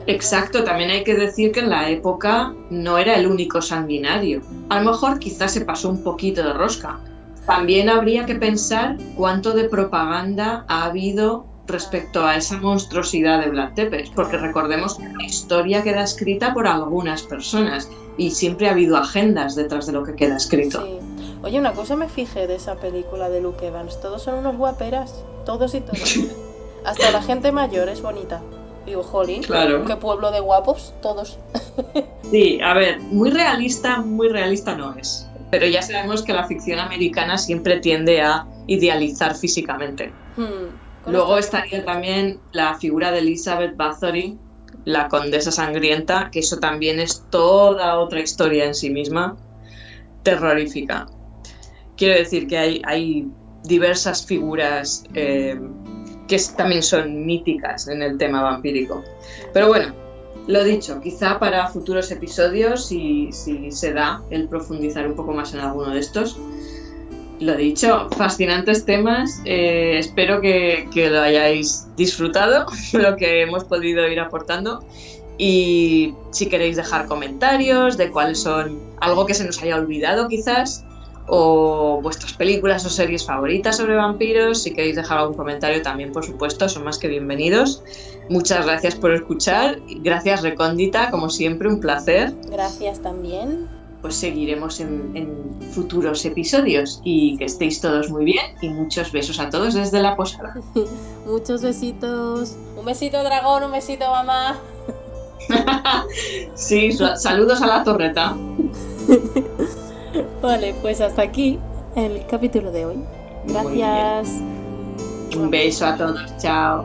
Exacto, también hay que decir que en la época no era el único sanguinario. A lo mejor quizás se pasó un poquito de rosca. También habría que pensar cuánto de propaganda ha habido respecto a esa monstruosidad de Vlad Tepes, porque recordemos que la historia queda escrita por algunas personas y siempre ha habido agendas detrás de lo que queda escrito. Sí. Oye, una cosa me fijé de esa película de Luke Evans, todos son unos guaperas, todos y todas. Hasta la gente mayor es bonita. Digo, jolín, claro. Qué pueblo de guapos, todos. Sí, a ver, muy realista no es. Pero ya sabemos que la ficción americana siempre tiende a idealizar físicamente. Luego estaría también la figura de Elizabeth Bathory, la condesa sangrienta, que eso también es toda otra historia en sí misma, terrorífica. Quiero decir que hay diversas figuras que también son míticas en el tema vampírico. Pero bueno, lo dicho, quizá para futuros episodios, si se da el profundizar un poco más en alguno de estos. Lo dicho, fascinantes temas, espero que lo hayáis disfrutado, lo que hemos podido ir aportando, y si queréis dejar comentarios de cuáles son, algo que se nos haya olvidado quizás, o vuestras películas o series favoritas sobre vampiros, si queréis dejar algún comentario también, por supuesto, son más que bienvenidos. Muchas gracias por escuchar, gracias Recóndita, como siempre, un placer. Gracias también. Pues seguiremos en futuros episodios y que estéis todos muy bien y muchos besos a todos desde la posada. Muchos besitos. Un besito dragón, un besito mamá. Sí, saludos a la torreta. Vale, pues hasta aquí el capítulo de hoy. Gracias. Un beso a todos, chao.